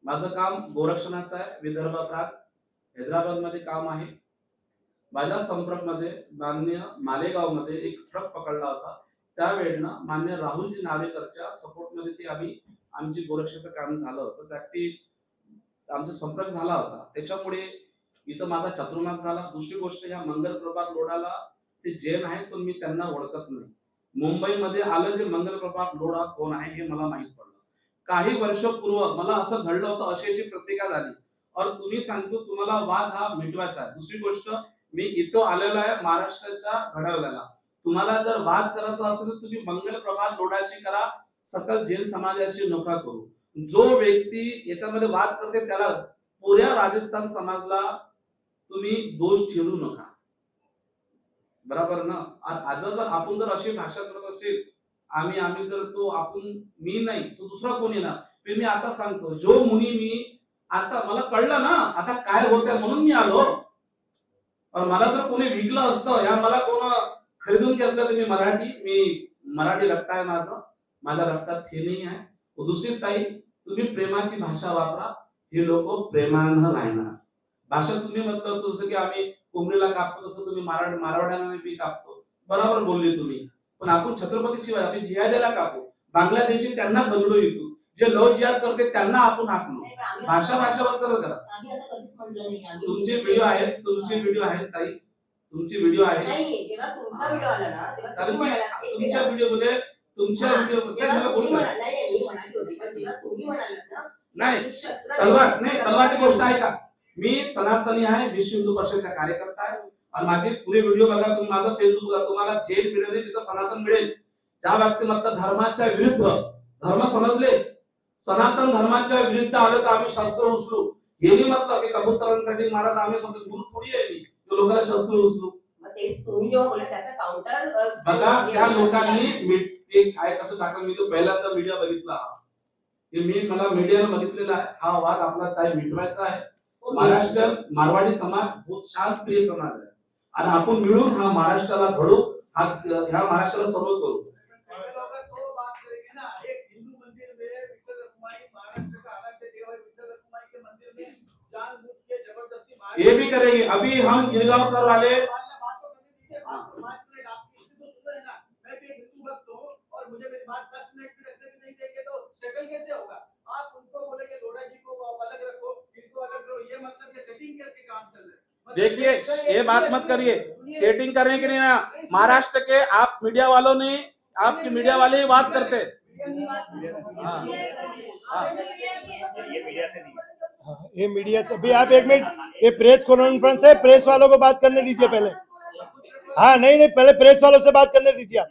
माझं काम गोरक्षणाचं आहे, विदर्भ प्रांत हैदराबाद मध्ये काम आहे. माझ्या संपर्कमध्ये मान्य मालेगावमध्ये एक ट्रक पकडला होता. त्यावेळेला मान्य राहुलजी नार्वेकरच्या सपोर्टमध्ये ती आमची गोरक्षाचं काम झालं होतं. त्यात ती आमचा संपर्क झाला होता. त्याच्यामुळे इथं माझा चतुर्मास झाला. दुसरी गोष्ट, ह्या मंगल प्रभात लोढाला ते जैन आहेत पण मी त्यांना ओळखत नाही. मुंबईमध्ये आलं जे मंगल प्रभात लोढा कोण आहे हे मला माहित पडलं. काही वर्षपूर्व मला असं घडलं होतं, अशी प्रतिका झाली और तुम्ही सांगतो तुम्हाला वाद हा मिटवायचा आहे. दुसरी गोष्ट, मी इथं आलेलो आहे महाराष्ट्राच्या घडवल्याला. तुम्हाला जर वाद करायचा असेल तर तुम्ही मंगल प्रभात लोढाशी करा, सकल जैन समाजाशी नका करू. जो व्यक्ती याच्यामध्ये वाद करते त्याला पुऱ्या राजस्थान समाजला तुम्ही दोष ठेवू नका, बरोबर ना. आज जर आपण जर अशी भाषा करत असेल, आम्ही जर तो आपण मी नाही तो दुसरा कोणी ना, मी आता सांगतो जो मुनी मी आता मला कळलं ना आता काय होत आहे म्हणून मी आलो. मला जर कोणी विकलं असतं या मला कोण खरीदून घेतलं तर मी मराठी रक्त आहे, माझ्या रक्तात हे नाही आहे. दुसरी ताई, तुम्ही प्रेमाची भाषा वापरा, हे लोक प्रेमानं राहणार. भाषा तुम्ही म्हटलं जसं की आम्ही कोंबडीला कापतो तसं तुम्ही मारवाड्याने बी कापतो, बरोबर बोलले तुम्ही. पण आपण छत्रपती शिवाय आम्ही जिहाद्याला कापू, बांगलादेशी त्यांना गजडो येतो, जे लव जिहाद करते त्यांना आपण हाकलो. भाषा वापर करा. आम्ही असं कधीच म्हटलं नाही. तुमचे व्हिडिओ आहेत ताई, तुमचे व्हिडिओ आहेत. नाही, जेव्हा तुमचा व्हिडिओ आला ना तेव्हा कारण तुम्ही की म्हणालात तुमच्या व्हिडिओमध्ये नाही मी म्हणाली होती, पण जेव्हा तुम्ही म्हणालात ना नाही शस्त्र तलवारची गोष्ट आहे का. मी सनातनी आहे, विश्व हिंदू परिषदेचा कार्यकर्ता आहे आणि माझे पुरे व्हिडिओ बघा तुम्ही, माझा फेसबुक बघा, तुम्हाला जे मिळेल तिथं सनातन मिळेल. ज्या व्यक्तिमत्व धर्माच्या विरुद्ध, धर्म समजले, सनातन धर्माच्या विरुद्ध आलं तर आम्ही शस्त्र उचलू. हे नाही म्हटलं की कबूतरांसाठी महाराज आम्ही समजा गुरु थोडी आहे मी लोकांना शस्त्र उचलू. तेच तुम्ही जेव्हा बोलला त्याचा काउंटर बघा त्या लोकांनी ते काय कसं टाकलं. मी तो पहिल्यांदा मीडिया बघितला, मला मीडियानं बघितलेला आहे. हा वाद आपला ताई मिटवायचा आहे. महाराष्ट्र मारवाडी समाज बहुत शांत प्रिय समाज आहे आणि आपण मिळून हा महाराष्ट्राला घडू, ह्या महाराष्ट्राला सर्व करू. ये भी करेंगे. अभी हम गिरगांवकर वाले देखिए ये बात मत करिए, सेटिंग करने के लिए ना महाराष्ट्र के आप मीडिया वालों ने आपके मीडिया वाले ही बात करते। हाँ ये मीडिया से भी आप एक मिनट, ये प्रेस कॉन्फ्रेंस है, प्रेस वालों को बात करने दीजिए पहले. हाँ नहीं पहले प्रेस वालों से बात करने दीजिए आप,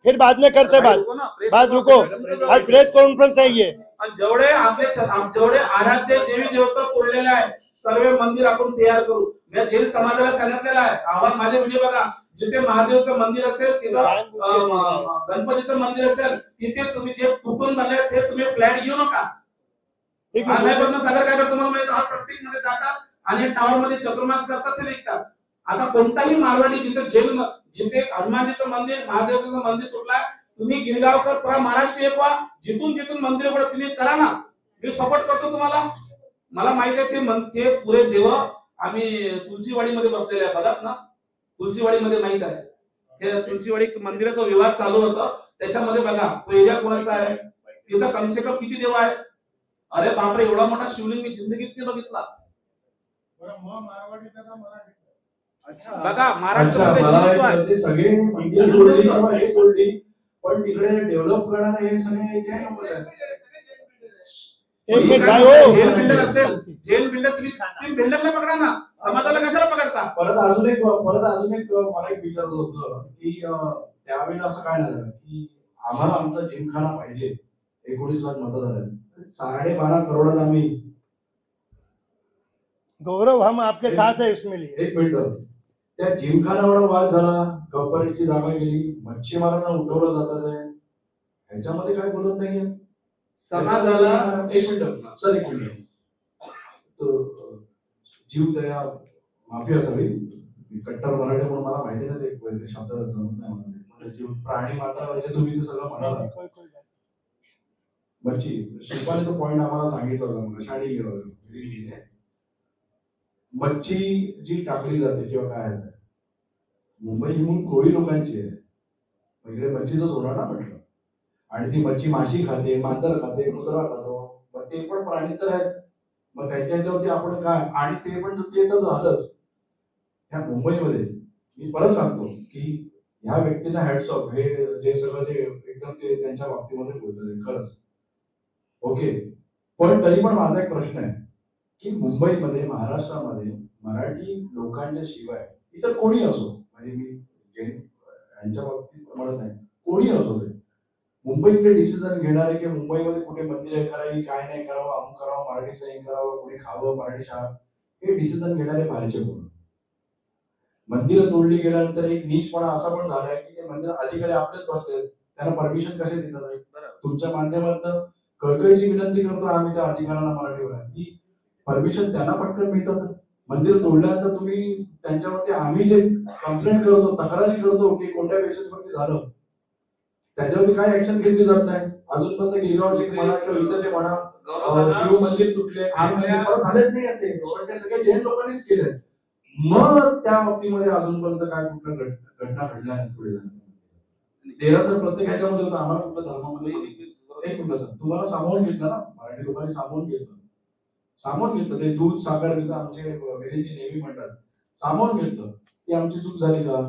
फिर बाद में करते बात रुको. आज प्रेस कॉन्फ्रेंस है ये. जेवढे आराध्य देवी देवता कोरलेले आहे सर्व मंदिर आपण तयार करू. मी जैन समाजाला सांगितलेलं आहे, आवाज माझे व्हिडिओ बघा, जिथे महादेवचं मंदिर असेल तिथं गणपतीचं मंदिर असेल तिथे तुम्ही जे तुटून झाले ते तुम्ही फ्लॅट घेऊ नका. सागर काय करतो तुम्हाला माहिती, प्रत्येक मध्ये जातात आणि टावर मध्ये चतुर्मास करतात, ते विकतात. आता कोणताही मारवाडी जिथे हनुमानजीचं मंदिर महादेवचं मंदिर तुटला, तुम्ही गिरगावकर पुरा महाराष्ट्र एकवा, जिथून मंदिर उघड तुम्ही करा ना, मी सपोर्ट करतो तुम्हाला. मला माहिती आहे ते पुरे देव आम्ही तुलसीवाडी मध्ये बसलेले आहे, बघा ना तुलसीवाडी मध्ये माहित आहे, ते तुलसीवाडी मंदिराचा विवाद चालू होता, त्याच्यामध्ये बघा तो एरिया कोणाचा आहे, तिथं कम से कम किती देव आहेत. अरे बापरे, एवढा मोठा शिवलिंग मी जिंदगीत नाही बघितला. बघा महाराष्ट्रामध्ये सगळे मंदिर तोडली पण तिकडे डेव्हलप करणारे हे सगळे जैन लोक आहेत. एक मिनिट भाई हो, जेल बिल्डर असेल, जेल बिल्डर तुम्ही बिल्डरला पकडा ना, समाजाला कशाला पकडता. परत अजून एक मला एक विचारत होतं की त्यावेळेला असं काय नाही झालं की आम्हाला आमचा जिमखाना पाहिजे, 19 लाख मतदार आहेत, 12.5 करोडात आम्ही. गौरव हम आपके साथ है इसमें लिए. एक मिनिट, त्या जिमखानावर वाद झाला, कॉर्पोरेटची जागा गेली, मच्छीमारांना उठवलं जातात आहे, ह्याच्यामध्ये काय बोलत नाहीये समाजाला. एक मिनिट सर, एक मिनिट, तो जीवदया माफी असावी, कट्टर मराठी म्हणून मला माहिती नाही, ते शब्द जमत नाही. जीव प्राणी मात्र म्हणजे तुम्ही ते सगळं म्हणाला. मच्छी शिल्पाने तो पॉइंट आम्हाला सांगितलं होता मग शाणी मच्छी जी टाकली जाते किंवा काय आहे, मुंबई ही मूळ कोळी लोकांची आहे, इकडे मच्छीच होणार ना म्हटलं. आणि ती मच्छी माशी खाते, मांजर खाते, कुत्रा खातो, मग ते पण प्राणी तर आहेत, मग त्यांच्यावरती आपण काय, आणि ते पण ते तर झालंच. ह्या मुंबईमध्ये मी परत सांगतो की ह्या व्यक्तींना हॅट्स ऑफ, हे जे सगळं ते एकदम ते त्यांच्या बाबतीमध्ये बोलतात खरंच ओके. पण तरी पण माझा एक प्रश्न आहे की मुंबईमध्ये, महाराष्ट्रामध्ये मराठी लोकांच्या शिवाय इतर कोणी असो, म्हणजे मी यांच्या बाबतीत म्हणत नाही, कोणी असो ते मुंबईतले डिसिजन घेणारे की मुंबईमध्ये कुठे मंदिर करावी, काय नाही करावं, अमुक करावं, मराठीचं हे करावं, कुणी खावं, मराठी शाळा, हे डिसिजन घेणारे बाहेरचे कोण. मंदिरं तोडली गेल्यानंतर एक नीचपणा असा पण झालाय की ते मंदिर अधिकारी आपलेच बसले, त्यांना परमिशन कसे देतात. तुमच्या माध्यमातून कळकळीची विनंती करतो आम्ही त्या अधिकाऱ्यांना, मराठीवर, की परमिशन त्यांना पटकन मिळतात. मंदिर तोडल्यानंतर तुम्ही त्यांच्यावरती आम्ही जे कंप्लेंट करतो, तक्रारी करतो की कोणत्या बेसिसवरती झालं, त्याच्यावरती काय ऍक्शन घेतली जात नाही. अजूनपर्यंत गिरगावचे म्हणा किंवा इतर म्हणा, शिव मंदिर तुटले, परत झालेच नाही ते, ते सगळे जैन लोकांनीच केले. मग त्या बाबतीमध्ये अजूनपर्यंत काय कुठल्या घटना घडल्या नाही पुढे झाल्या. देरासर प्रत्येक ह्याच्यामध्ये होतं, आम्हाला कुठल्या धर्मामध्ये. एक मिनिट सर, तुम्हाला सामावून घेतलं ना, मराठी लोकांनी सामावून घेतलं ते दूध साखर घेतलं, आमचे वेळेची नेहमी म्हणतात सामावून घेतलं, ती आमची चूक झाली का?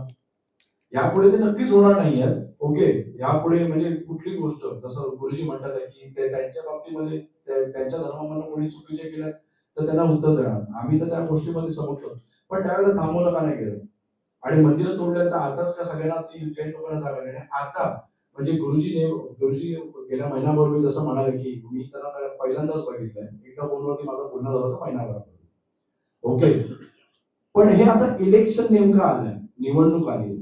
यापुढे ते नक्कीच होणार नाही आहे. ओके, यापुढे म्हणजे कुठली गोष्ट, जसं गुरुजी म्हणतात की त्यांच्या बाबतीमध्ये त्यांच्या धर्मामध्ये कोणी चुकीचे केल्यात तर त्यांना उत्तर देणार, आम्ही तर त्या गोष्टीमध्ये समजतो. पण त्यावेळेला थांबवलं का नाही गेलं, आणि मंदिरं तोडल्यानंतर आताच का सगळ्यांना ती जैन लोकांना जागा नाही आता. म्हणजे गुरुजी गेल्या महिनाभर जसं म्हणाले की मी त्यांना पहिल्यांदाच बघितलंय, एका फोनवरती माझा बोलणं झालं होतं महिनाभर. ओके, पण हे आता इलेक्शन नेमकं आलंय, निवडणूक आली,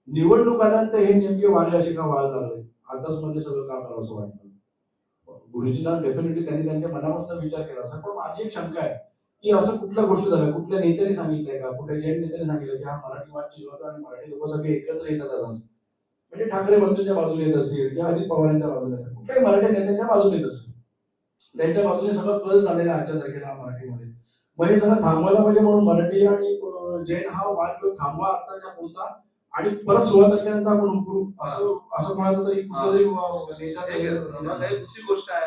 निवडणूक आल्यानंतर हे नेमके वारे असे का व्हायला लागले, आताच म्हणजे सगळं का करावं असं वाटतं. गुरुजींना डेफिनेटली त्यांनी त्यांच्या मनापासून विचार केला असेल, पण माझी एक शंका आहे की असं कुठल्या गोष्टी झाल्या, कुठल्या नेत्याने सांगितलंय का, कुठल्या जैन नेत्याने सांगितलं की हा मराठी वाद चिरवतो आणि मराठी लोक सगळे एकत्र येतात आज, म्हणजे ठाकरे बंधूंच्या बाजूने येत असेल किंवा अजित पवारांच्या बाजूने असेल, कुठल्याही मराठी नेत्यांच्या बाजूने येत असेल, त्यांच्या बाजूने सगळं कल चाललेला आजच्या तारखेला मराठीमध्ये. मग हे सगळं थांबवायला पाहिजे, म्हणून मराठी आणि जैन हा वाद थांबवा आताच्या पुरता, आणि परत 16 तारखेनंतर आपण उकरू असं म्हणायचं तरी कुठेतरी. दुसरी गोष्ट आहे,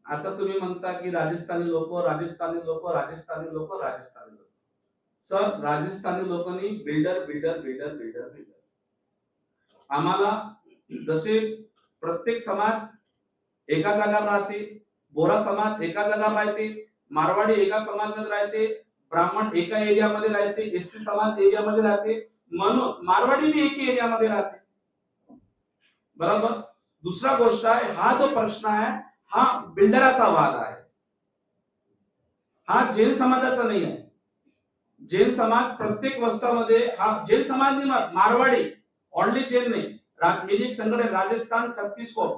आता तुम्ही म्हणता की राजस्थानी लोक, सर राजस्थानी लोकांनी बिल्डर आम्हाला, जसे प्रत्येक समाज एका जागा राहते, बोरा समाज एका जागा राहते, मारवाडी एका समाजामध्ये राहते, ब्राह्मण एका एरियामध्ये राहते, एससी समाज एरियामध्ये राहते, म्हणून मारवाडी भी एक एरियामध्ये राहते, बरोबर. दुसरा गोष्ट आहे, हा जो प्रश्न आहे हा बिल्डराचा वाद आहे, हा जैन समाजाचा नाही आहे. जैन समाज प्रत्येक वस्तामध्ये, हा जैन समाज नहीं, मारवाड़ी ओनली जैन नहीं, मेरी एक संगठन है राजस्थान छत्तीसगढ़,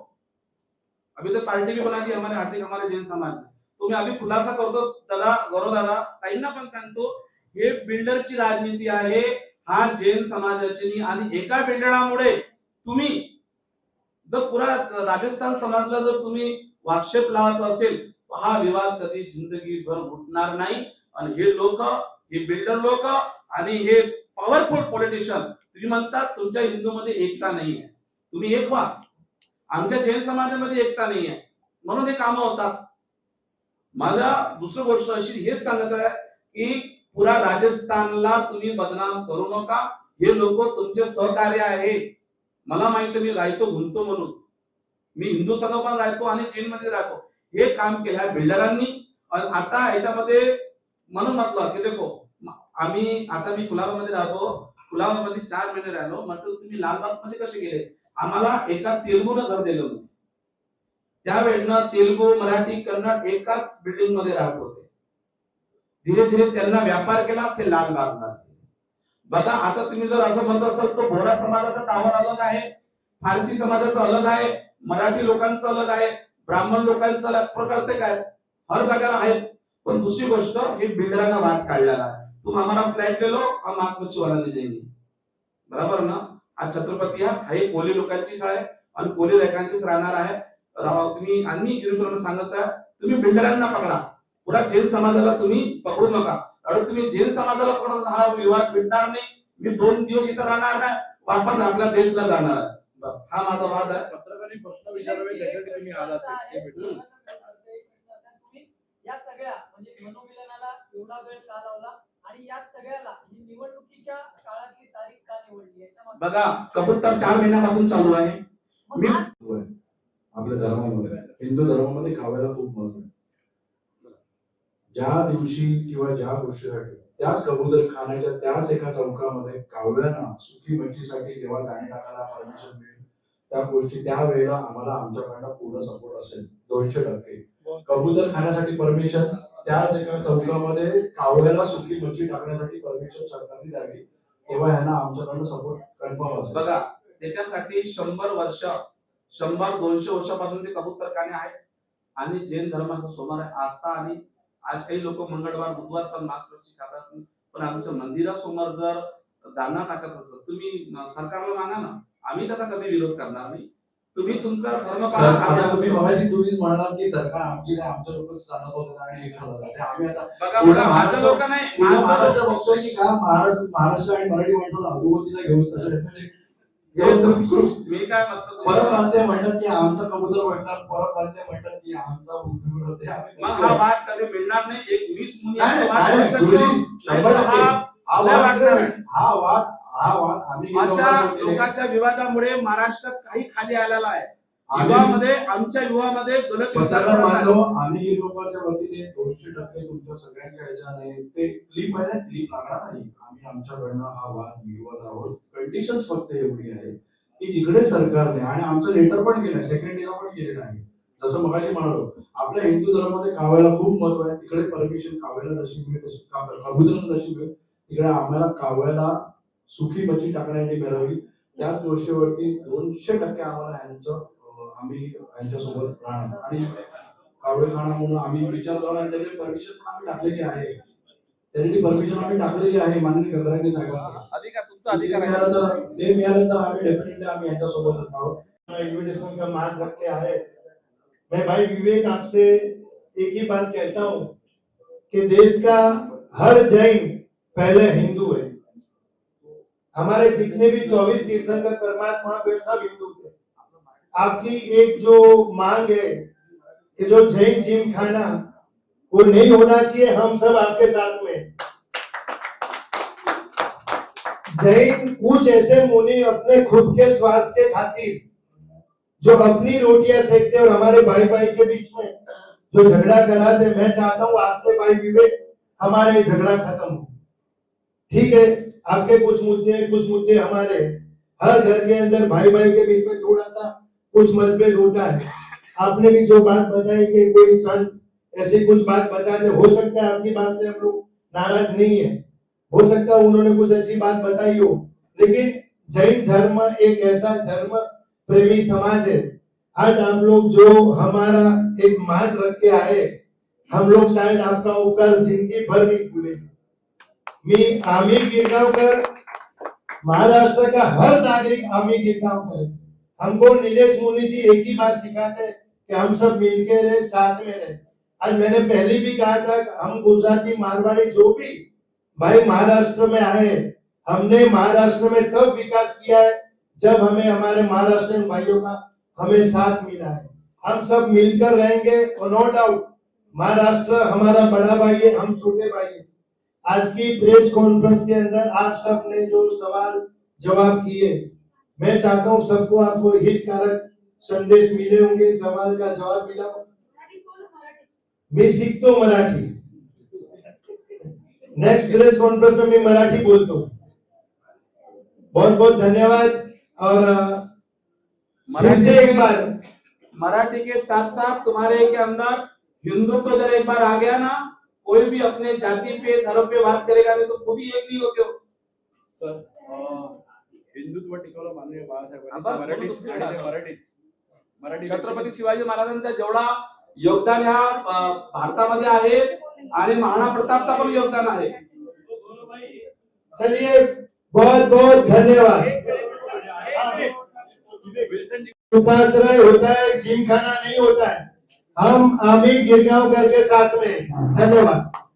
अभी तो पार्टी भी बना दी हमारे हार्दिक, हमारे जैन समाज ने. तो मैं अभी खुलासा करतो दादा, गौरव दादा, ताईंना पण सांगतो, हे बिल्डरची राजनीती आहे, हा जैन समाजाची नाही. आणि एका बिल्डरामुळे तुम्ही जर पुरा राजस्थान समाजला जर तुम्ही वाक्षेप लावायचा असेल, हा विवाद कधी जिंदगीभर उठणार नाही. आणि हे लोक, हे बिल्डर लोक आणि हे पॉवरफुल पॉलिटिशियन, तुम्ही म्हणतात तुमच्या हिंदूमध्ये एकता नाहीये, तुम्ही एक व्हा, आमच्या जैन समाजामध्ये एकता नाहीये, म्हणून हे काम होतात. मला दुसरी गोष्ट अशी हेच सांगत आहे की पुरा राजस्थानला तुम्ही बदनाम करू नका, हे लोक तुमचे सहकार्य आहे. मला माहिती, मी राहतो घुमतो म्हणून, मी हिंदू संघ पण राहतो आणि जैन मध्ये राहतो, हे काम केलं बिल्डरांनी. आता याच्यामध्ये म्हणून म्हटलं की देखो, आम्ही आता मी कुलाबामध्ये राहतो, कुलाबामध्ये 4 महिने राहिलो, म्हटलं तुम्ही लालबाग मध्ये कसे गेले, आम्हाला एका तेलुगूनं घर दिलं होतं, त्यावेळेला तेलुगू, मराठी, कन्नड एकाच बिल्डिंग मध्ये राहत होते. धीरे धीरे त्यांना व्यापार केला, ते लालबागला. बघा आता तुम्ही जर असं म्हणत असाल तर बोरा समाजाचा टावर अलग आहे, फारसी समाजाचा अलग आहे, मराठी लोकांचं अलग आहे, ब्राह्मण लोकांचं अलग, प्रकारचे काय हर जागा आहे. पण दुसरी गोष्ट, हे बिल्डरांना वाद काढलेला आहे, तुम हमारा फ्लॅट ले लो, हम आज मच्छी वाला नहीं देंगे, बरोबर ना. आज छत्रपती हा कोली लोकांचीच आहे आणि कोली रेखांचीच राहणार आहे. तुम्ही आणि युनिफॉर्म सांगत आहे, तुम्ही बिल्डरांना पकडा, पुरा जैन समाजाला तुम्ही पकडू नका. कारण तुम्ही जैन समाजाला पकडून हा विवाद मिटणार नाही. मी 2 दिवस इथं राहणार नाही, वापस आपल्या देशला जाणार आहे. बस हा माझा वाद आहे. पत्रकारांनी प्रश्न विचारावे त्यासाठी तुम्ही आलात ते भेटून. तुम्ही या सगळ्या म्हणजे मनोमिलनाला एवढा वेळ का लावला आणि या सगळ्याला ही निवडणुकीच्या काळातली तारीख का निवडली याच्या बघा, कबूतर 4 महिन्यापासून चालू आहे. मी आपल्या धर्मामध्ये हिंदू धर्मामध्ये काव्याला खूप महत्व आहे. ज्या दिवशी किंवा ज्या गोष्टीसाठी त्याच कबूतर खाण्याच्या त्याच एका चौकामध्ये काव्यांना सुखी मच्छीसाठी जेव्हा दाणे टाकायला परमिशन मिळेल, त्या गोष्टी त्यावेळेला आम्हाला आमच्याकडनं पूर्ण सपोर्ट असेल 200%. कबूतर खाण्यासाठी परमिशन त्याच एका चौकामध्ये कावळ्याला सुकी मच्छी टाकण्यासाठी परमिशन सरकारने द्यावी, तेव्हा यांना आमच्याकडनं सपोर्ट कन्फर्म असेल. बघा, त्याच्यासाठी 100 वर्ष 100-200 वर्षापासून ते कबूतरखाने आहेत आणि जैन धर्माचा सोमवार आहे आस्था. आणि आज काही लोक मंगळवार बुधवार पण मांस मच्छी खातात, पण आमच्या मंदिरासमोर जर दाना टाकत असत, तुम्ही सरकारला माना ना, आम्ही त्याचा कधी विरोध करणार नाही. तुम्ही तुमचा धर्म आता तुम्ही मगाशी तुम्हीच म्हणालात की सरकार आमची नाही, आमच्या लोक जाणत होते आणि हे करत होते. आम्ही आता बघा माझं लोक नाही, महाराष्ट्र बघतोय की का महाराष्ट्र आणि मराठी माणसाला अधोगतीला घेऊन मी काय म्हणतो, परत प्रांतीय म्हणतात की आमचा कबूतर वाटणार, परत प्रांतीय म्हणतात की आमचा भूमी होते. मग हा वाद कधी मिळणार नाही. एक 20 मुली हा वाद आम्ही अशा लोकांच्या विवादामुळे महाराष्ट्र काही खाली आलेला आहे. युवामध्ये आमच्या युवामध्ये गलत विचार आम्ही युरोपाच्या वतीने 200% तुमच्या सगळ्यांच्या ह्याच्याने ते क्लिप आहे ना, क्लिप लागणार नाही. आम्ही आमच्याकडनं हा वाद मिळवत आहोत. कंडिशन्स फक्त एवढी आहे की जिकडे सरकारने आणि आमचं लेटर पण केलंय, सेकंड इयरला पण केलेलं आहे. जसं मगाशी म्हणालो, आपल्या हिंदू धर्मामध्ये काव्याला खूप महत्व आहे. तिकडे परमिशन काव्याला जशी मिळेल तशी कबूतराला जशी मिळेल, तिकडे आम्हाला काव्याला सुखी मच्छी टाकण्यासाठी मिळावी. त्याच गोष्टीवरती 200% आम्हाला आम्ही यांच्यासोबत राहणार आणि कावळे खाणं म्हणून आम्ही विचार जाऊन आणि त्याची परमिशन पण आम्ही टाकलेली आहे. त्याची परमिशन आम्ही टाकलेली आहे माननीय गगराजी साहेबांना. अधिकार तुमचा अधिकार आहे. ते मिळालं तर आम्ही डेफिनेटली आम्ही यांच्यासोबत आहोत. इन्विटेशन का मान रख के आए। मैं भाई विवेक आपसे एक ही बात कहता हूँ कि देश का हर जैन पहले हिंदू है। हमारे जितने भी 24 तीर्थंकर परमात्मा वे सब हिंदू थे। आपकी एक जो मांग है कि जो जैन जिम खाना वो नहीं होना चाहिए, हम सब आपके साथ में। जैन कुछ ऐसे मुनि अपने खुद के स्वार्थ के खातिर जो अपनी रोटियां सेकते और हमारे भाई भाई के बीच में जो झगड़ा कराते, मैं चाहता हूं आज से भाई विवेक हमारे झगड़ा खत्म हो। ठीक है, आपके कुछ मुद्दे हमारे, हर घर के अंदर भाई भाई के बीच में थोड़ा सा कुछ मतभेद होता है। आपने भी जो बात बताई कि कोई संत ऐसी कुछ बात बताते, हो सकता है आपकी बात से हम लोग नाराज नहीं है, हो सकता है उन्होंने कुछ ऐसी बात बताई हो, लेकिन जैन धर्म एक ऐसा धर्म प्रेमी समाज है। आज आप लोग जो हमारा एक मान रख के आए, हम लोग शायद आपका उपकार जिंदगी भर नहीं भूलेंगे। मी आम्ही गिरगांवकर, महाराष्ट्र का हर नागरिक आम्ही गिरगांवकर है। हमको नीलेश मुनि जी एक ही बात सिखाते हैं कि हम सब मिलके रहे, साथ में रहे। आज मैंने पहले भी कहा था कि हम गुजराती मारवाड़ी जो भी भाई महाराष्ट्र में आए, हमने महाराष्ट्र में तब विकास किया है जब हमें हमारे महाराष्ट्र भाइयों का हमें साथ मिला है। हम सब मिलकर रहेंगे और नो डाउट महाराष्ट्र हमारा बड़ा भाई है, हम छोटे भाई है। आज की प्रेस कॉन्फ्रेंस के अंदर आप सब ने जो सवाल जवाब किए, मैं चाहता हूँ सबको आपको हितकारक संदेश मिले होंगे, सवाल का जवाब मिला हो। मी शिकतो मराठी, नेक्स्ट प्रेस कॉन्फ्रेंस में मैं मराठी बोलता हूँ। बहुत बहुत धन्यवाद। और फिर से एक बार मराठी के साथ साथ तुम्हारे के अंदर हिंदुत्व जब एक बार आ गया ना, कोई भी अपने जाति पे धर्म पे बात करेगा नहीं तो खुद ही एक नहीं होते हो। सर हिंदुत्व टिकवलं माननीय बाळासाहेबांनी मराठी छत्रपती शिवाजी महाराजांचा जेवढा योगदान ह्या भारतामध्ये आहे आणि महाराणा प्रतापचा पण योगदान आहे। चलिए बहुत बहुत धन्यवाद। उपाश्रय होता है, जिम खाना नहीं होता है। हम आमी गिरगांव करके साथ में। धन्यवाद।